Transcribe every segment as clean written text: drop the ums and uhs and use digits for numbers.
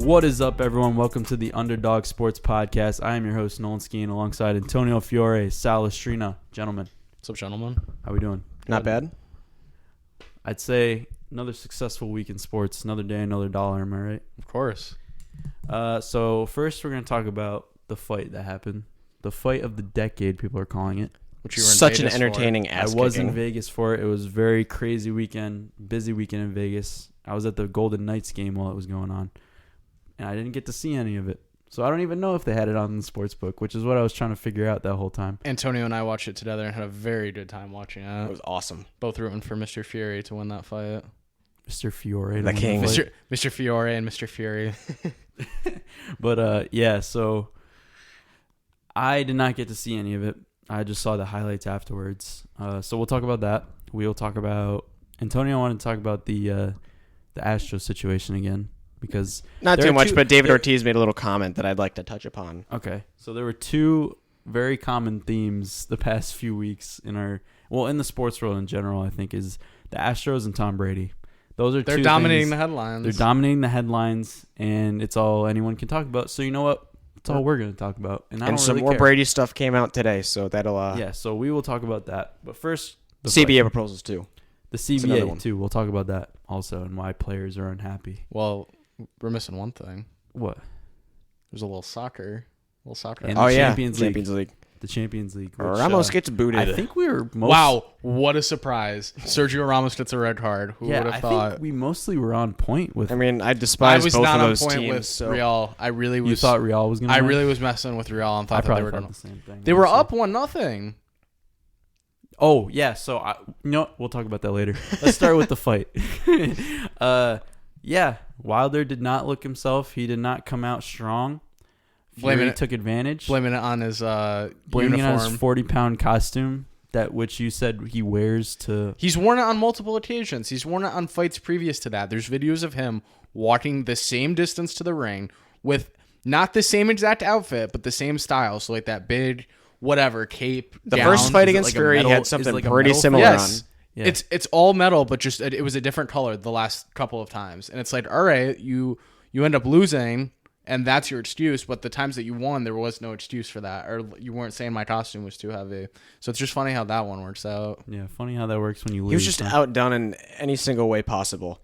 What is up, everyone? Welcome to the Underdog Sports Podcast. I am your host, Nolan Skeen, alongside Antonio Fiore, Sal Estrina. Gentlemen. What's up, gentlemen? How we doing? Not bad. I'd say another successful week in sports. Another day, another dollar. Am I right? Of course. So first we're going to talk about the fight that happened. The fight of the decade, people are calling it. Which you were in Such Vegas an entertaining ass I was kicking. in Vegas for it. It was a very crazy weekend, busy weekend in Vegas. I was at the Golden Knights game while it was going on, and I didn't get to see any of it. So I don't even know if they had it on the sportsbook, which is what I was trying to figure out that whole time. Antonio and I watched it together and had a very good time watching it. It was awesome. Both rooting for Mr. Fury to win that fight. Mr. Fiore. The king. Mr. Fiore and Mr. Fury. But, yeah, so I did not get to see any of it. I just saw the highlights afterwards. So we'll talk about that. We'll talk about Antonio wanted to talk about the Astro situation again because Not too much, but David Ortiz made a little comment that I'd like to touch upon. Okay, so there were two very common themes the past few weeks in the sports world in general. I think is the Astros and Tom Brady. They're dominating the headlines. They're dominating the headlines, and it's all anyone can talk about. So you know what? It's all we're going to talk about. And some really more care. Brady stuff came out today, so that'll... Yeah, so we will talk about that. But first... CBA proposals, too. The CBA, too. We'll talk about that also and why players are unhappy. Well, we're missing one thing. What? There's a little soccer. And the Champions League. The Champions League. Which, Ramos gets booted. I think we were Wow, what a surprise. Sergio Ramos gets a red card. Who would have thought? I think we mostly were on point with... I mean, I despise both of those teams. Real. I really was... You thought Real was going to I really was messing with Real and thought that they were going to... the same thing. They were up 1-0. Oh, yeah. So, we'll talk about that later. Let's start with the fight. Yeah, Wilder did not look himself. He did not come out strong. Fury took advantage. Blaming it on his Blaming uniform. it on his 40-pound costume, which you said he wears to... He's worn it on multiple occasions. He's worn it on fights previous to that. There's videos of him walking the same distance to the ring with not the same exact outfit, but the same style. So like that big, whatever, cape, The gown. first fight Is it against like a Fury metal- had is something it like a pretty metal similar fight? Yes. on. Yeah. It's all metal, but just it was a different color the last couple of times. And it's like, all right, you end up losing, and that's your excuse. But the times that you won, there was no excuse for that, or you weren't saying my costume was too heavy. So it's just funny how that one works out. Yeah, funny how that works when you lose. He was just outdone in any single way possible.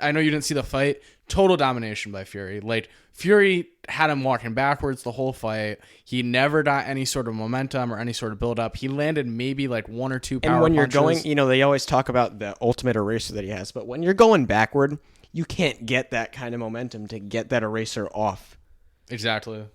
I know you didn't see the fight. Total domination by Fury. Like, Fury had him walking backwards the whole fight. He never got any sort of momentum or any sort of build-up. He landed maybe like one or two power And when you're punches. going, they always talk about the ultimate eraser that he has, but when you're going backward, you can't get that kind of momentum to get that eraser off. Exactly.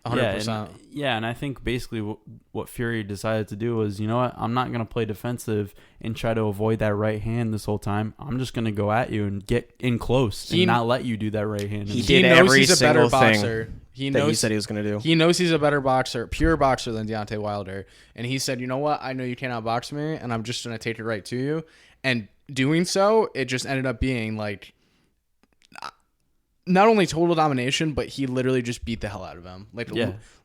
100%. And I think basically what Fury decided to do was, you know what, I'm not going to play defensive and try to avoid that right hand this whole time. I'm just going to go at you and get in close and not let you do that right hand. He He did knows every he's a better single thing boxer. He that knows he said he was going to do. He knows he's a better boxer, pure boxer than Deontay Wilder. And he said, you know what? I know you can't outbox me, and I'm just going to take it right to you. And doing so, it just ended up being like not only total domination, but he literally just beat the hell out of him. Like,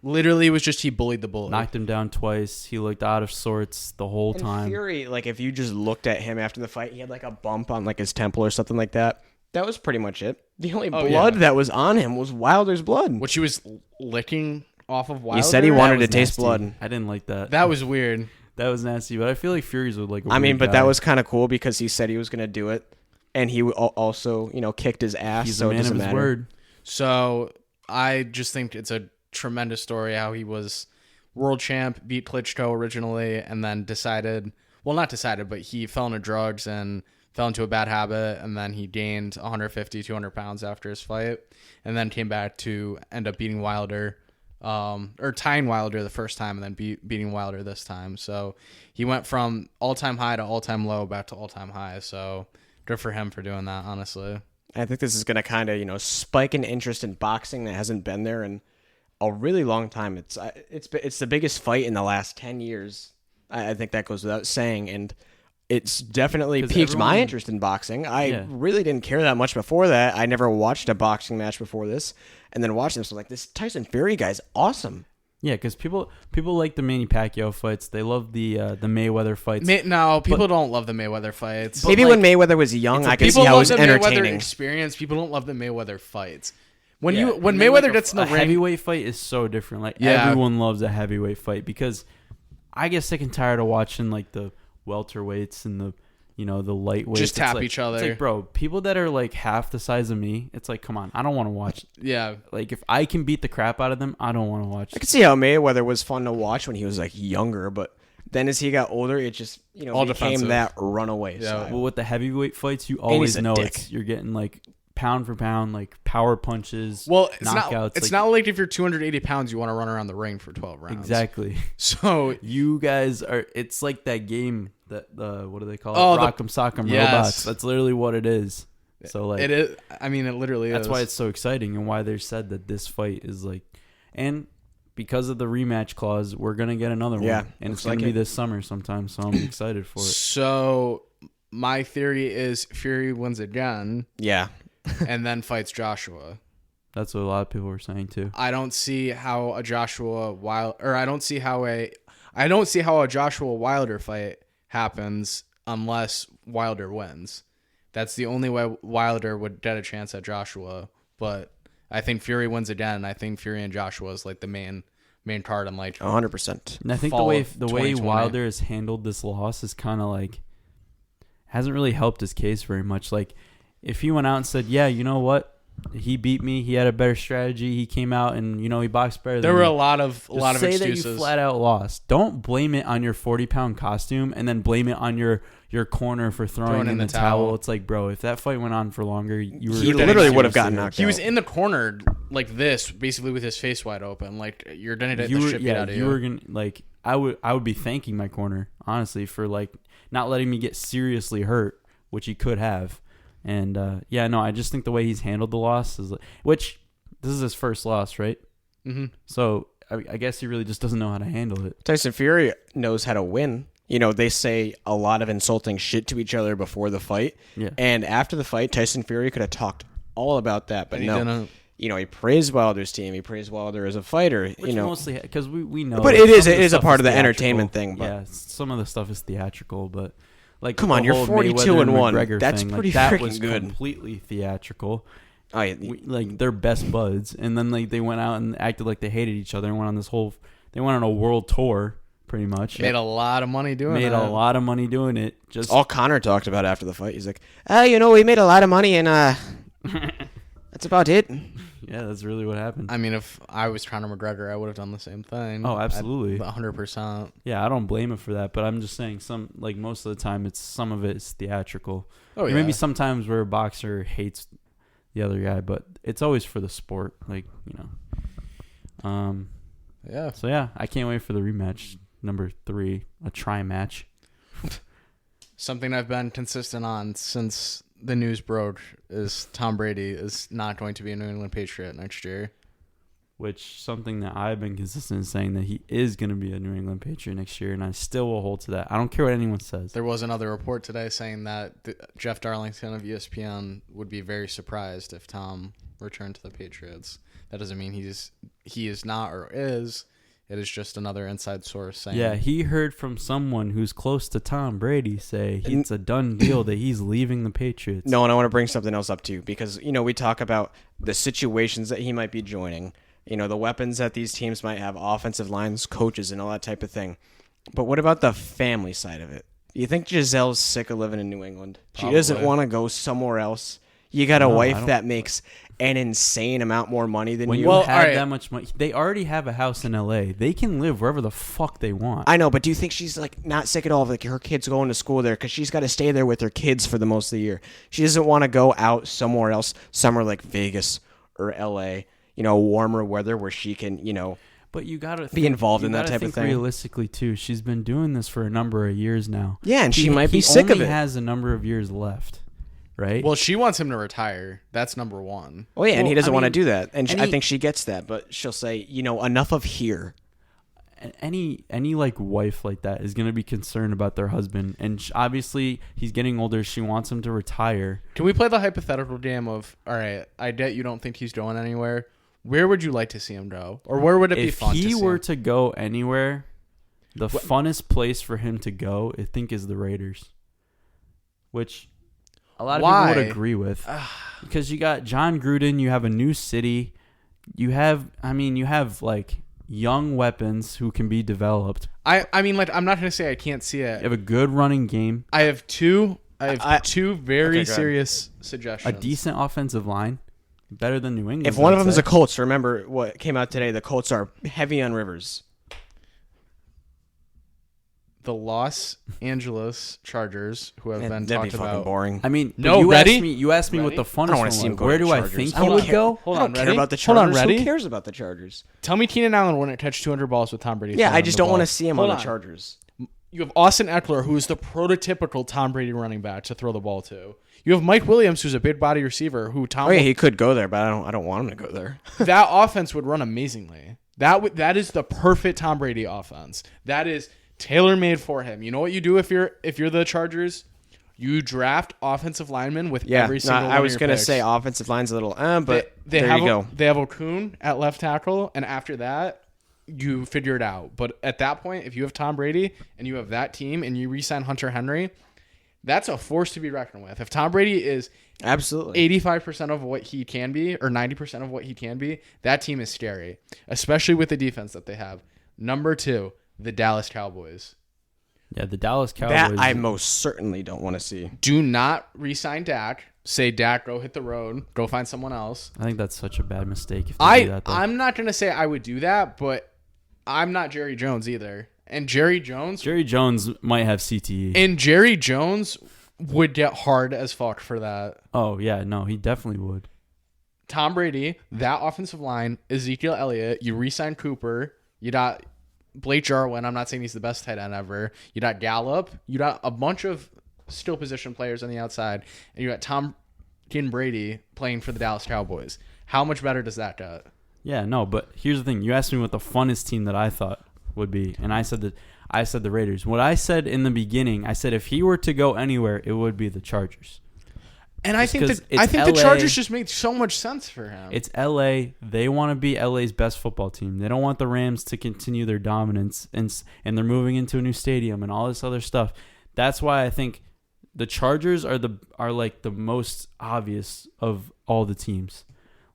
literally, it was just he bullied the bully. Knocked him down twice. He looked out of sorts the whole time. Fury, like if you just looked at him after the fight, he had like a bump on like his temple or something like that. That was pretty much it. The only blood that was on him was Wilder's blood. Which he was licking off of Wilder. He said he wanted to That was taste nasty. blood. I didn't like that. That was weird. That was nasty, but I feel like Fury's would like. I mean, but that was kind of cool because he said he was going to do it, and he also, kicked his ass. He's so a it man of doesn't his matter. word. So I just think it's a tremendous story how he was world champ, beat Klitschko originally, and then but he fell into drugs and fell into a bad habit, and then he gained 150, 200 pounds after his fight, and then came back to end up beating Wilder, or tying Wilder the first time, and then beating Wilder this time. So he went from all-time high to all-time low back to all-time high. So good for him for doing that, honestly. I think this is going to kind of, spike an interest in boxing that hasn't been there in a really long time. It's the biggest fight in the last 10 years. I think that goes without saying, and it's definitely piqued my interest in boxing. I really didn't care that much before that. I never watched a boxing match before this, and then watching this, I was like, this Tyson Fury guy's awesome. Yeah, because people like the Manny Pacquiao fights. They love the Mayweather fights. People don't love the Mayweather fights. Maybe when Mayweather was young, I could see how it was People love the entertaining. Mayweather experience. People don't love the Mayweather fights. When Yeah, when and then, Mayweather like, gets in the a ring, heavyweight fight is so different. Like Yeah. everyone loves a heavyweight fight because I get sick and tired of watching like the welterweights and the the lightweights just tap like, each other. It's like, bro, people that are like half the size of me, it's like, come on, I don't want to watch. Yeah. Like if I can beat the crap out of them, I don't want to watch. I could see how Mayweather was fun to watch when he was like younger, but then as he got older, it just All became defensive. that runaway Yeah. style. Well, with the heavyweight fights, you he's always a know dick. you're getting like pound for pound, like power punches. Well, it's knockouts. It's like, not like if you're 280 pounds, you want to run around the ring for 12 rounds. exactly. So You guys are. It's like that game that what do they call it? Oh, the- Rock'em Sock'em Yes. Robots. That's literally what it is. So like it is. I mean, it literally that's is. why it's so exciting and why they said that this fight is like, and because of the rematch clause, we're gonna get another one. Yeah, And looks it's gonna like be it. this summer sometime. So I'm excited for it. So my theory is Fury wins again Yeah. and then fights Joshua. That's what a lot of people were saying too. I don't see how a Joshua I don't see how a Joshua Wilder fight happens unless Wilder wins. That's the only way Wilder would get a chance at Joshua. But I think Fury wins again. I think Fury and Joshua is like the main card. I'm like 100%. And I think fall the of way 2020. Wilder has handled this loss is kind of like hasn't really helped his case very much. Like if he went out and said, "Yeah, you know what? He beat me. He had a better strategy. He came out and he boxed better." there than were me." a lot of Just say excuses. that you flat out lost. Don't blame it on your 40-pound costume and then blame it on your corner for throwing in the towel. It's like, bro, if that fight went on for longer, you were He literally would have seriously gotten hurt. knocked He out. was in the corner like this, basically with his face wide open. Like you're gonna get the shit beat out of you. You were gonna like I would be thanking my corner honestly for like not letting me get seriously hurt, which he could have. And I just think the way he's handled the loss is which this is his first loss, right? Mm-hmm. So I guess he really just doesn't know how to handle it. Tyson Fury knows how to win. They say a lot of insulting shit to each other before the fight. Yeah. And after the fight, Tyson Fury could have talked all about that, but And he no. didn't. He praised Wilder's team. He praised Wilder as a fighter. Which mostly because we know. But that it is- some it the is a stuff part of the theatrical. entertainment thing, but- yeah, some of the stuff is theatrical, but like Come on, the you're whole 42 Mayweather and 1. McGregor That's thing, pretty that freaking was good. completely theatrical. Oh, yeah. Like they're best buds, and then like they went out and acted like they hated each other and went on this whole. They went on a world tour, pretty much. Made a lot of money doing Made it. a lot of money doing it. Just All Connor talked about after the fight. He's like, we made a lot of money, and that's about it. yeah, that's really what happened. I mean, if I was Conor McGregor, I would have done the same thing. Oh, absolutely. 100%. Yeah, I don't blame him for that, but I'm just saying most of the time some of it is theatrical. Oh, yeah. Maybe sometimes where a boxer hates the other guy, but it's always for the sport, Yeah. So yeah, I can't wait for the rematch number 3, a try match. Something I've been consistent on since the news broke is Tom Brady is not going to be a New England Patriot next year. Which something that I've been consistent in saying that he is going to be a New England Patriot next year, and I still will hold to that. I don't care what anyone says. There was another report today saying that Jeff Darlington of ESPN would be very surprised if Tom returned to the Patriots. That doesn't mean he is not or is. It is just another inside source saying. Yeah, he heard from someone who's close to Tom Brady say it's a done deal that he's leaving the Patriots. No, and I want to bring something else up too, because we talk about the situations that he might be joining. The weapons that these teams might have, offensive lines, coaches, and all that type of thing. But what about the family side of it? You think Gisele's sick of living in New England? She doesn't Probably. want to go somewhere else. You got a No, I wife don't- that makes an insane amount more money than When you. you Well, have alright. that much money, they already have a house in LA. They can live wherever the fuck they want. I know, but do you think she's like not sick at all of like her kids going to school there, because she's got to stay there with her kids for the most of the year? She doesn't want to go out somewhere else, somewhere like Vegas or LA, warmer weather where she can, But you gotta be involved in that type of think thing. realistically too. She's been doing this for a number of years now. Yeah, and she might be he sick of only it. has a number of years left, right? Well, she wants him to retire. That's number one. Oh yeah, and he Well, doesn't I want to mean, do that, and I any- think she gets that. But she'll say, enough of here. any like wife like that is gonna be concerned about their husband, and obviously he's getting older. She wants him to retire. Can we play the hypothetical game of, all right, I get you don't think he's going anywhere. where would you like to see him go? Or where would it be fun to see If he him? were to go anywhere, the funnest place for him to go, I think, is the Raiders. Which a lot of people would agree with. Because you got John Gruden, you have a new city. You have like young weapons who can be developed. I mean, like, I'm not going to say I can't see You it. have a good running game. I have two very serious suggestions. A decent offensive line. Better than New England. If one of them is the Colts, remember what came out today. The Colts are heavy on Rivers. The Los Angeles Chargers, who have been That'd talked be fucking about. boring. I mean, No, you ready? Asked me what the funnest I don't one want to see him was. go Where to do the I Chargers. think I he don't would care. go? Hold I on, don't care ready? about the Hold Chargers. on, ready? Who cares about the Chargers? Tell me Keenan Allen wouldn't catch 200 balls with Tom Brady. Yeah, throwing I him just the don't want ball. to see him Hold on the Chargers. You have Austin Eckler, who is the prototypical Tom Brady running back to throw the ball to. You have Mike Williams, who's a big body receiver, who Tom. Oh yeah, he could go there, but I don't want him to go there. That offense would run amazingly. That is the perfect Tom Brady offense. That is tailor-made for him. You know what you do if you're the Chargers? You draft offensive linemen with every single one I was of your gonna picks. say offensive line's a little, but They there have you go. They have Okun at left tackle, and after that, you figure it out. But at that point, if you have Tom Brady and you have that team and you re-sign Hunter Henry, that's a force to be reckoned with. If Tom Brady is Absolutely 85% of what he can be or 90% of what he can be, that team is scary, especially with the defense that they have. Number 2, the Dallas Cowboys. Yeah, the Dallas Cowboys. that I most certainly don't want to see. Do not re-sign Dak. Say, Dak, go hit the road. Go find someone else. I think that's such a bad mistake if they do that, though. I'm not going to say I would do that, but I'm not Jerry Jones either. And Jerry Jones might have CTE. and Jerry Jones would get hard as fuck for that. Oh, yeah, no, he definitely would. Tom Brady, that offensive line, Ezekiel Elliott, you re-sign Cooper, you got Blake Jarwin. I'm not saying he's the best tight end ever. You got Gallup. You got a bunch of skill position players on the outside, and you got Tom Brady playing for the Dallas Cowboys. How much better does that get? Yeah, no, but here's the thing. You asked me what the funnest team that I thought would be, and I said the Raiders. What I said in the beginning, I said if he were to go anywhere, it would be the Chargers. And I think the LA, Chargers just made so much sense for him. It's LA. They want to be LA's best football team. They don't want the Rams to continue their dominance, and they're moving into a new stadium and all this other stuff. That's why I think the Chargers are like the most obvious of all the teams.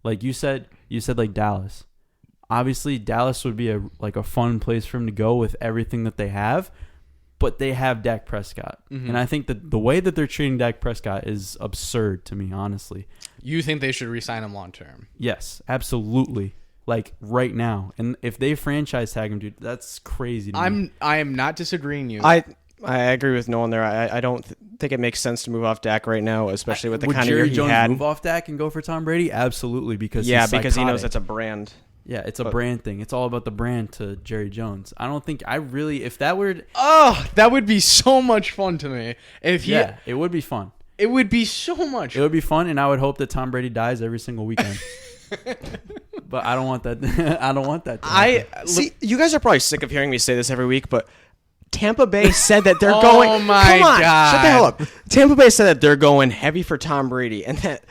Like you said like Dallas. Obviously, Dallas would be a fun place for him to go with everything that they have. But they have Dak Prescott. Mm-hmm. And I think that the way that they're treating Dak Prescott is absurd to me, honestly. You think they should re-sign him long term? Yes, absolutely. Like right now. And if they franchise tag him, dude, that's crazy to me. I am not disagreeing you. I agree with Nolan there. I don't think it makes sense to move off Dak right now, especially with the kind of year Jerry he Jones had. move off Dak and go for Tom Brady? Absolutely, because Because he's he knows psychotic. that's a brand. Yeah, it's a brand thing. It's all about the brand to Jerry Jones. I don't think if that were that would be so much fun to me. it would be fun. It would be so much. It would be fun, and I would hope that Tom Brady dies every single weekend. But I don't want that. I don't want that. See, you guys are probably sick of hearing me say this every week, but Tampa Bay said that they're Oh going. my Come on, God. shut the hell up. Tampa Bay said that they're going heavy for Tom Brady, and that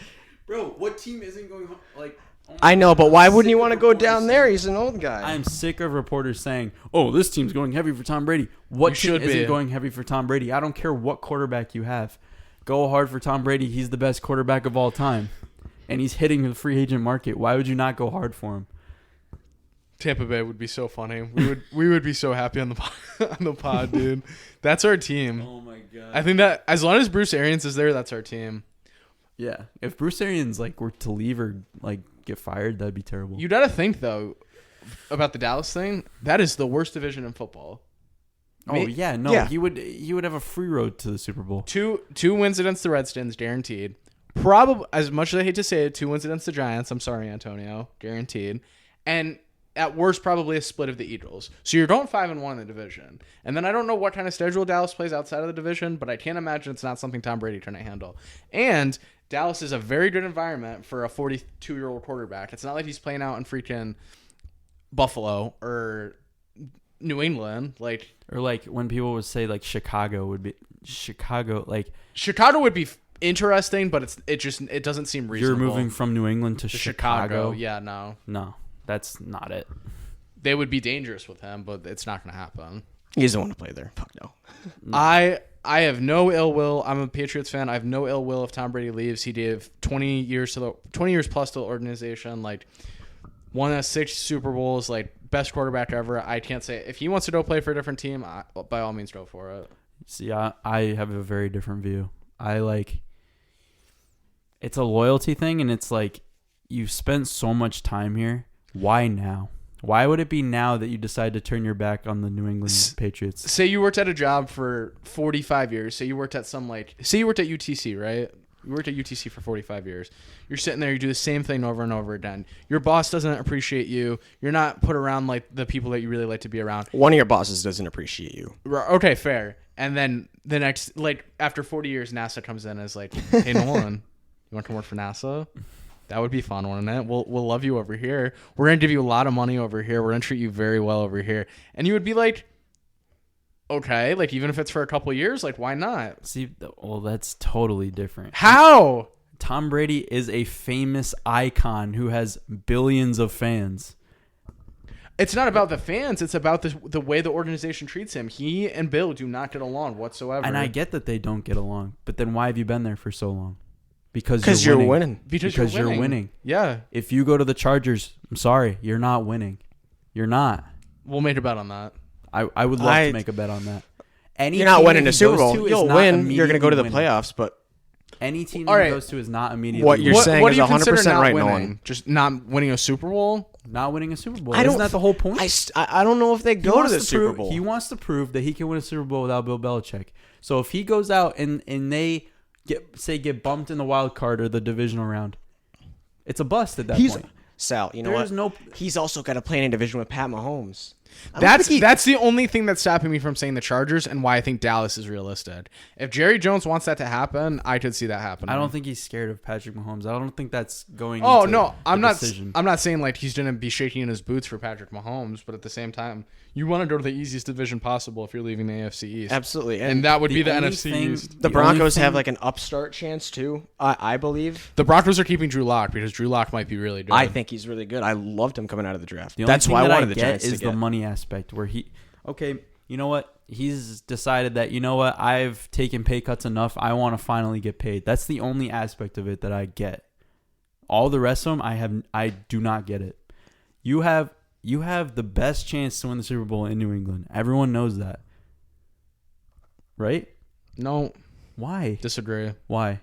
Bro, what team isn't going like? I know, but why wouldn't you want to go down there? He's an old guy. I'm sick of reporters saying, "Oh, this team's going heavy for Tom Brady." What You team should isn't be. going heavy for Tom Brady? I don't care what quarterback you have. Go hard for Tom Brady. He's the best quarterback of all time, and he's hitting the free agent market. Why would you not go hard for him? Tampa Bay would be so funny. We would be so happy on the pod, dude. That's our team. Oh my god! I think that as long as Bruce Arians is there, that's our team. Yeah, if Bruce Arians were to leave or get fired, that'd be terrible. You gotta think though about the Dallas thing. That is the worst division in football. Yeah. He would have a free road to the Super Bowl. Two wins against the Redskins, guaranteed. Probably, as much as I hate to say it, 2 wins against the Giants. I'm sorry, Antonio, guaranteed. And at worst, probably a split of the Eagles. So you're going 5-1 in the division. And then I don't know what kind of schedule Dallas plays outside of the division, but I can't imagine it's not something Tom Brady can handle. And Dallas is a very good environment for a 42-year-old quarterback. It's not like he's playing out in freaking Buffalo or New England. Or when people would say Chicago would be Chicago Chicago would be interesting, but it doesn't seem reasonable. You're moving from New England to Chicago. Yeah, no. No, that's not it. They would be dangerous with him, but it's not going to happen. He doesn't want to play there. Fuck no. I have no ill will. I'm a Patriots fan. I have no ill will if Tom Brady leaves. He gave 20 years plus to the organization. Like, won 6 Super Bowls. Like, best quarterback ever. I can't say if he wants to go play for a different team. By all means, go for it. See, I have a very different view. It's a loyalty thing, and it's like you've spent so much time here. Why now? Why would it be now that you decide to turn your back on the New England Patriots? Say you worked at a job for 45 years. Say you worked at UTC, right? You worked at UTC for 45 years. You're sitting there, you do the same thing over and over again. Your boss doesn't appreciate you. You're not put around like the people that you really like to be around. One of your bosses doesn't appreciate you. Okay, fair. And then the next, like after 40 years, NASA comes in and is like, "Hey, Nolan, you want to come work for NASA? That would be fun, wouldn't it? We'll love you over here. We're gonna give you a lot of money over here. We're gonna treat you very well over here." And you would be like, "Okay, like even if it's for a couple of years, like why not?" See, well, that's totally different. How? Tom Brady is a famous icon who has billions of fans. It's not about the fans. It's about the way the organization treats him. He and Bill do not get along whatsoever. And I get that they don't get along, but then why have you been there for so long? Because you're winning. Because you're winning. Yeah. If you go to the Chargers, I'm sorry, you're not winning. You're not. We'll make a bet on that. I would love to make a bet on that. You're not winning a Super Bowl. You'll win. You're going to go to the playoffs, but any team that he goes to is not immediately what you're winning. saying is 100% right, Nolan. Just not winning a Super Bowl? Not winning a Super Bowl. Isn't that the whole point? I don't know if they go to the Super Bowl. He wants to prove that he can win a Super Bowl without Bill Belichick. So if he goes out and they get bumped in the wild card or the divisional round, it's a bust at that point. Sal, you know what? He's also got to play in a division with Pat Mahomes. That's the only thing that's stopping me from saying the Chargers and why I think Dallas is realistic. If Jerry Jones wants that to happen, I could see that happening. I don't think he's scared of Patrick Mahomes. I don't think that's going. Oh no, I'm not. Decision. I'm not saying like he's going to be shaking in his boots for Patrick Mahomes, but at the same time, you want to go to the easiest division possible if you're leaving the AFC East. Absolutely, and that would be the NFC East. The Broncos have like an upstart chance too. I believe the Broncos are keeping Drew Lock because Drew Lock might be really good. I think he's really good. I loved him coming out of the draft. That's why I wanted the Giants to get. Is the money aspect where you know what? He's decided that, you know what? I've taken pay cuts enough. I want to finally get paid. That's the only aspect of it that I get. All the rest of them, I do not get it. You have the best chance to win the Super Bowl in New England. Everyone knows that. Right? No. Why? Disagree. Why?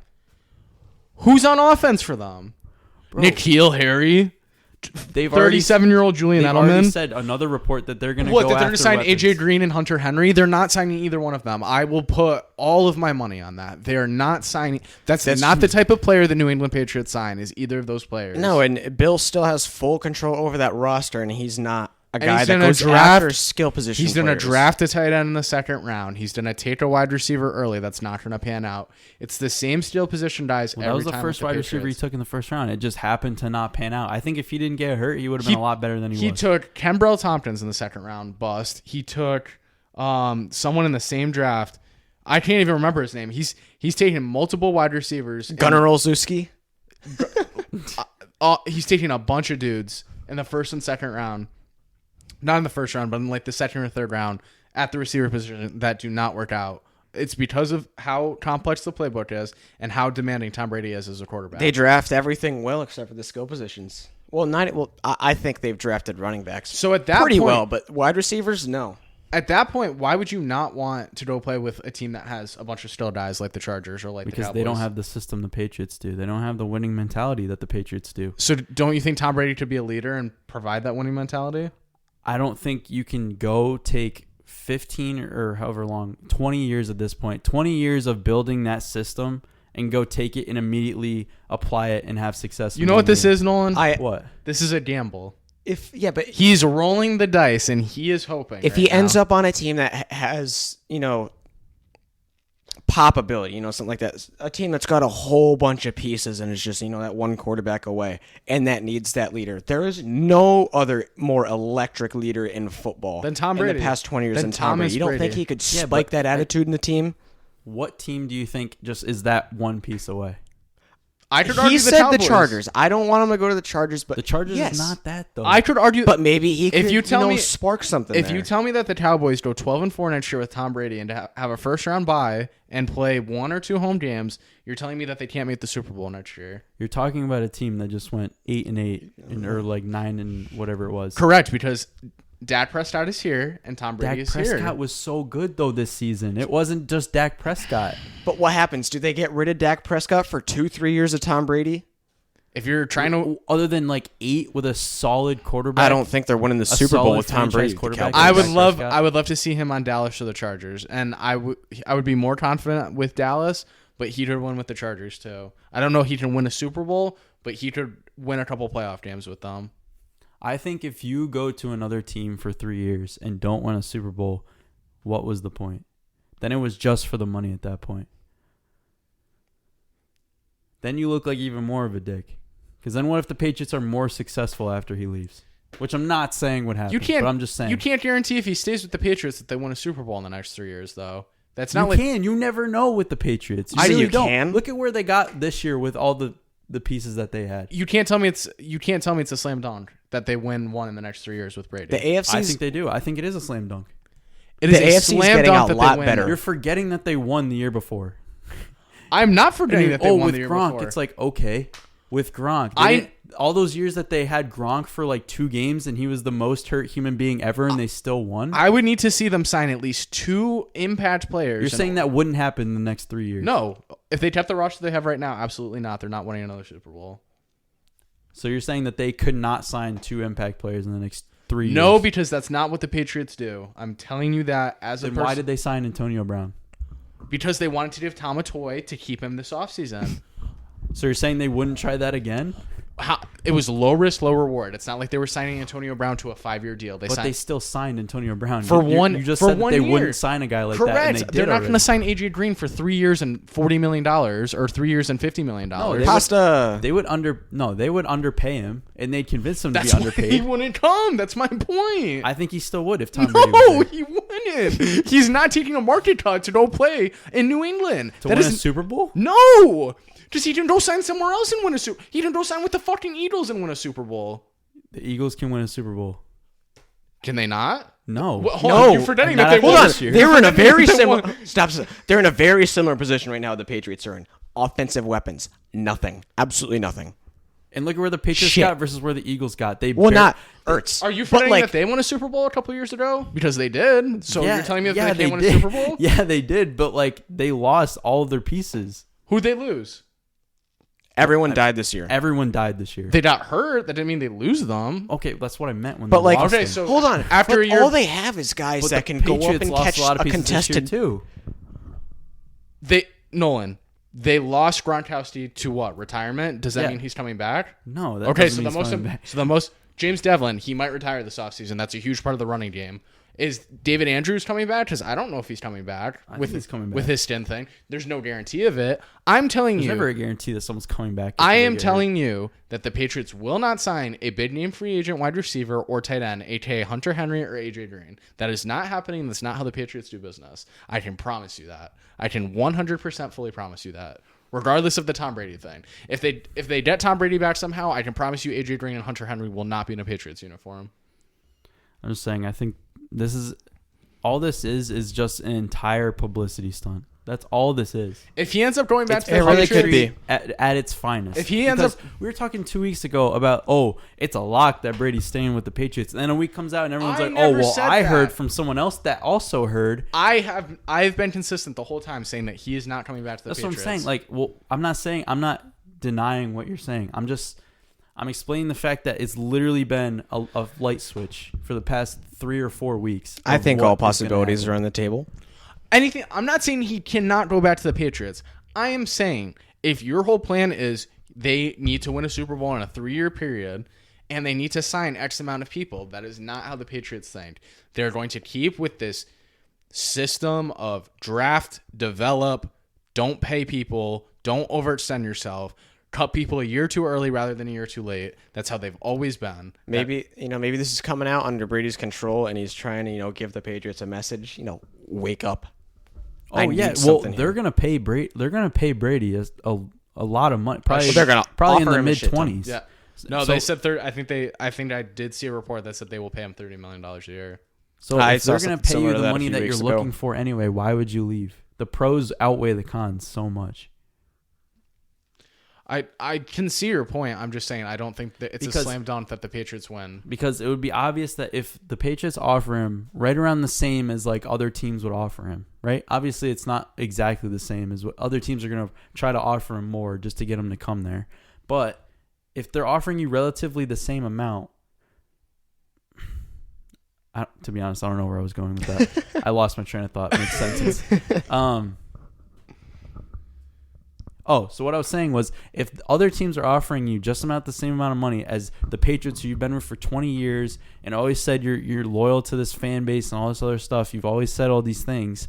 Who's on offense for them? Bro. N'Keal Harry? 37-year-old Julian Edelman. Already said another report that they're going to go after they're going to sign weapons. AJ Green and Hunter Henry. They're not signing either one of them. I will put all of my money on that. They're not signing. That's not the type of player the New England Patriots sign. Is either of those players? No, and Bill still has full control over that roster, and he's not a guy that goes after skill position. He's going to draft a tight end in the second round. He's going to take a wide receiver early. That's not going to pan out. It's the same skill position guys every time. That was the first wide receiver he took in the first round. It just happened to not pan out. I think if he didn't get hurt, he would have been a lot better than he was. He took Kenbrell Tompkins in the second round, bust. He took someone in the same draft. I can't even remember his name. He's taking multiple wide receivers. Gunnar Olszewski. He's taking a bunch of dudes in the first and second round. Not in the first round, but in like the second or third round at the receiver position that do not work out. It's because of how complex the playbook is and how demanding Tom Brady is as a quarterback. They draft everything well except for the skill positions. I think they've drafted running backs so at that pretty point, well, but wide receivers, no. At that point, why would you not want to go play with a team that has a bunch of still guys like the Chargers or like the Cowboys? Because they don't have the system the Patriots do. They don't have the winning mentality that the Patriots do. So don't you think Tom Brady could be a leader and provide that winning mentality? I don't think you can go take 15 or however long, 20 years at this point, 20 years of building that system and go take it and immediately apply it and have success. You know what this is, Nolan? What? This is a gamble. But he's rolling the dice and he is hoping. If he ends up on a team that has, pop ability, something like that, a team that's got a whole bunch of pieces and is just, that one quarterback away and that needs that leader. There is no other more electric leader in football than Tom Brady. In the past 20 years than Tom Brady. You don't think he could spike that attitude in the team? what team do you think just is that one piece away? I could argue He the said the Cowboys. Chargers. I don't want him to go to the Chargers, but The Chargers yes. is not that though. I could argue, But maybe he could, If you tell me- spark something. if there. you tell me that the Cowboys go 12-4 next year with Tom Brady and to have a first round bye and play 1 or 2 home games, you're telling me that they can't make the Super Bowl next year. You're talking about a team that just went 8-8 or like 9 and whatever it was. Correct, because Dak Prescott is here and Tom Brady Dak is Prescott here. was so good though this season. It wasn't just Dak Prescott. But what happens? Do they get rid of Dak Prescott for 2-3 years of Tom Brady? If you're trying to, Other than like 8 with a solid quarterback. I don't think they're winning the Super Bowl solid with Tom franchise Brady. quarterback. I would Dak love, Prescott. I would love to see him on Dallas or the Chargers, and I would be more confident with Dallas, but he could win with the Chargers too. I don't know if he can win a Super Bowl, but he could win a couple playoff games with them. I think if you go to another team for 3 years and don't win a Super Bowl, what was the point? Then it was just for the money at that point. Then you look like even more of a dick. Because then what if the Patriots are more successful after he leaves? Which I'm not saying would happen, but I'm just saying. You can't guarantee if he stays with the Patriots that they win a Super Bowl in the next 3 years, though. That's not You like can. You never know with the Patriots. I really you don't. can. Look at where they got this year with all the pieces that they had. you can't tell me it's a slam dunk that they win one in the next 3 years with Brady. The AFC. I think they do. I think it is a slam dunk. It the is a AFC is slam getting dunk a that lot they win. better. You're forgetting that they won the year before. I'm not forgetting that they won with the year Gronk, before. it's like, okay. With Gronk, all those years that they had Gronk for like 2 games and he was the most hurt human being ever and they still won. I would need to see them sign at least 2 impact players. You're saying that wouldn't happen in the next 3 years. No. If they kept the roster they have right now, absolutely not. They're not winning another Super Bowl. So you're saying that they could not sign 2 impact players in the next 3 years? No, because that's not what the Patriots do. I'm telling you that as a Then person. why did they sign Antonio Brown? Because they wanted to give Tom a toy to keep him this offseason. So you're saying they wouldn't try that again? It was low risk, low reward. It's not like they were signing Antonio Brown to a 5-year deal. They still signed Antonio Brown. For You one- just for said that 1 they year. wouldn't sign a guy like Correct. that. And they did They're not already. going to sign AJ Green for 3 years and $40 million or 3 years and $50 million. No, they Pasta. They would underpay him, and they'd convince him to That's be why underpaid. he wouldn't come. That's my point. I think he still would if Tom Brady was No, there. he wouldn't. He's not taking a market cut to go play in New England. To win a Super Bowl? No, because he can go sign somewhere else and win a Super. He can go sign with the fucking Eagles and win a Super Bowl. The Eagles can win a Super Bowl. Can they not? No. Well, hold No. on, you're forgetting Not that they after Hold won. on. this year. They were in a very They similar. won. Stop. They're in a very similar position right now. The Patriots are in offensive weapons. Nothing. Absolutely nothing. And look at where the Patriots Shit. got versus where the Eagles got. They Well, bar- not Ertz. Are you but forgetting like, that they won a Super Bowl a couple years ago? Because they did. So Yeah, you're telling me that yeah, they can't win a did. Super Bowl? Yeah, they did, but like they lost all of their pieces. Who'd they lose? everyone died this year. Everyone died this year. They got hurt. That didn't mean they lose them. Okay, that's what I meant when But they like, lost Okay, them. so hold on. after But a year, all they have is guys But that the can go up Patriots and lost catch a lot of a pieces this year contested. too. They lost Gronkowski to what? Retirement? Does that Yeah. mean he's coming back? No, that Okay, doesn't mean he's coming back. James Devlin, he might retire this offseason. That's a huge part of the running game. Is David Andrews coming back? Because I don't know if he's coming back think he's coming with back. his skin thing. There's no guarantee of it. I'm telling There's you, never a guarantee that someone's coming back. I if they am get telling you that the Patriots will not sign a big name free agent wide receiver or tight end, aka Hunter Henry or AJ Green. That is not happening. That's not how the Patriots do business. I can promise you that. I can 100% fully promise you that. Regardless of the Tom Brady thing. If they get Tom Brady back somehow, I can promise you AJ Green and Hunter Henry will not be in a Patriots uniform. I'm just saying. I think this is just an entire publicity stunt. That's all this is. If he ends up going back to the it really Patriots, could be. At its finest. If he ends Because up- we were talking 2 weeks ago about, it's a lock that Brady's staying with the Patriots. And then a week comes out and everyone's I like, never said I that. heard from someone else that also heard. I've been consistent the whole time saying that he is not coming back to the That's Patriots. what I'm saying. I'm not denying what you're saying. I'm explaining the fact that it's literally been a light switch for the past 3 or 4 weeks. I of think what all is gonna possibilities happen. are on the table. I'm not saying he cannot go back to the Patriots. I am saying if your whole plan is they need to win a Super Bowl in a 3-year period and they need to sign X amount of people, that is not how the Patriots think. They're going to keep with this system of draft, develop, don't pay people, don't overextend yourself, cut people a year too early rather than a year too late. That's how they've always been. Maybe this is coming out under Brady's control, and he's trying to give the Patriots a message. Wake up. Oh I yeah, need well something they're here. gonna pay Brady. They're gonna pay Brady a lot of money. Probably Well, they're gonna probably in offer the him a mid shit ton. 20s. Yeah. No, So- they said I think I did see a report that said they will pay him $30 million a year. So I if saw they're gonna something pay similar you to the that a money few that you're weeks ago. looking for anyway, why would you leave? The pros outweigh the cons so much. I can see your point. I'm just saying I don't think that it's a Because- slam dunk that the Patriots win. Because it would be obvious that if the Patriots offer him right around the same as like other teams would offer him, right? Obviously, it's not exactly the same as what other teams are going to try to offer him more just to get him to come there. But if they're offering you relatively the same amount, to be honest, I don't know where I was going with that. I lost my train of thought mid-sentence. So what I was saying was if other teams are offering you just about the same amount of money as the Patriots who you've been with for 20 years and always said you're loyal to this fan base and all this other stuff, you've always said all these things,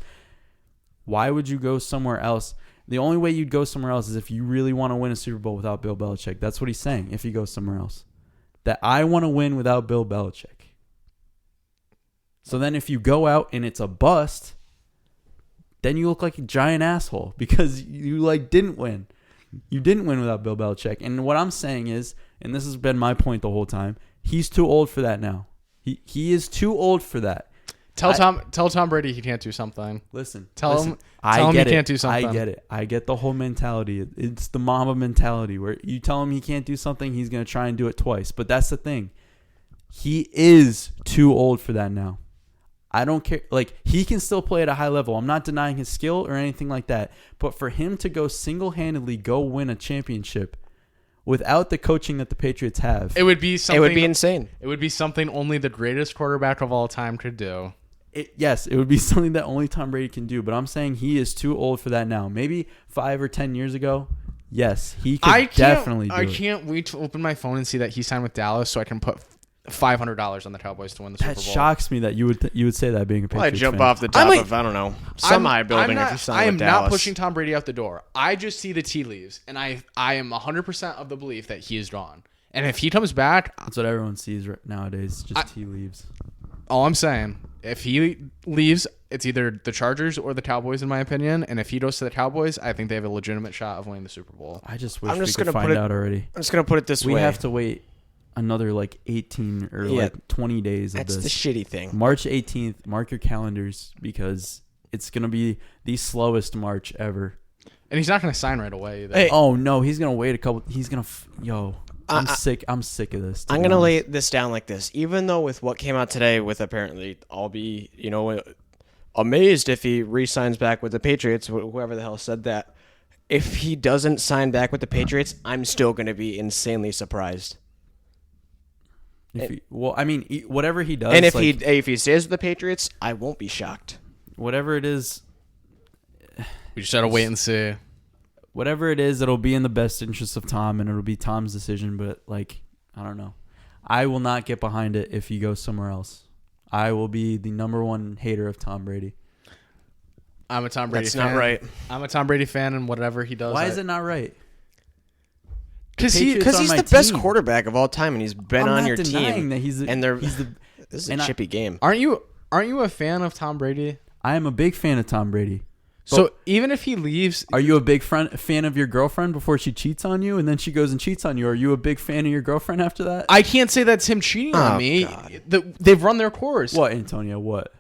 why would you go somewhere else? The only way you'd go somewhere else is if you really want to win a Super Bowl without Bill Belichick. That's what he's saying if he goes somewhere else. That I want to win without Bill Belichick. So then if you go out and it's a bust, then you look like a giant asshole because you like didn't win. You didn't win without Bill Belichick. And what I'm saying is, and this has been my point the whole time, he's too old for that now. He is too old for that. Tell Tom Brady he can't do something. Listen. Tell him I he get it. can't do something. I get it. I get the whole mentality. It's the mama mentality where you tell him he can't do something, he's going to try and do it twice. But that's the thing. He is too old for that now. I don't care. Like, he can still play at a high level. I'm not denying his skill or anything like that. But for him to go single-handedly go win a championship without the coaching that the Patriots have, It would be something. It would be insane. It would be something only the greatest quarterback of all time could do. yes, it would be something that only Tom Brady can do. But I'm saying he is too old for that now. Maybe 5 or 10 years ago, yes, he could definitely do it. I can't wait to open my phone and see that he signed with Dallas so I can put $500 on the Cowboys to win the Super That Bowl. shocks me that you would say that being a Well, I Patriots jump fan. off the top like- of, I don't know, some high building if you sign I am with not Dallas. pushing Tom Brady out the door. I just see the tea leaves, and I am 100% of the belief that he is gone. And if he comes back, That's what everyone sees nowadays. Just tea leaves. all I'm saying, if he leaves, it's either the Chargers or the Cowboys, in my opinion. And if he goes to the Cowboys, I think they have a legitimate shot of winning the Super Bowl. I just wish I'm we just could gonna find put it- out already. I'm just going to put it this We way. have to wait another like 18 or Yeah. like 20 days of That's the this. shitty thing. March 18th, mark your calendars because it's going to be the slowest March ever. And he's not going to sign right away either. Hey, Oh no, he's going to wait a couple. He's going to, I'm I- sick. I'm sick of this. I'm going to lay this down like this. Even though with what came out today with apparently, I'll be, amazed if he re-signs back with the Patriots, whoever the hell said that. If he doesn't sign back with the Patriots, I'm still going to be insanely surprised. Whatever he does. And if like, he stays with the Patriots, I won't be shocked. whatever it is, We just got to wait and see. whatever it is, it'll be in the best interest of Tom, and it'll be Tom's decision. But like, I don't know. I will not get behind it if he goes somewhere else. I will be the number one hater of Tom Brady. I'm a Tom Brady That's fan. not right. I'm a Tom Brady fan, and whatever he does. Why is it not right? Because Patriots he's on the my best team. quarterback of all time, and he's been I'm on not your denying team. that he's the, and they're he's the. this is a and chippy game. Aren't you a fan of Tom Brady? I am a big fan of Tom Brady. So even if he leaves, Are you a big fan of your girlfriend before she cheats on you, and then she goes and cheats on you? Are you a big fan of your girlfriend after that? I can't say that's him cheating on me. God. They've run their course. What, Antonio? What?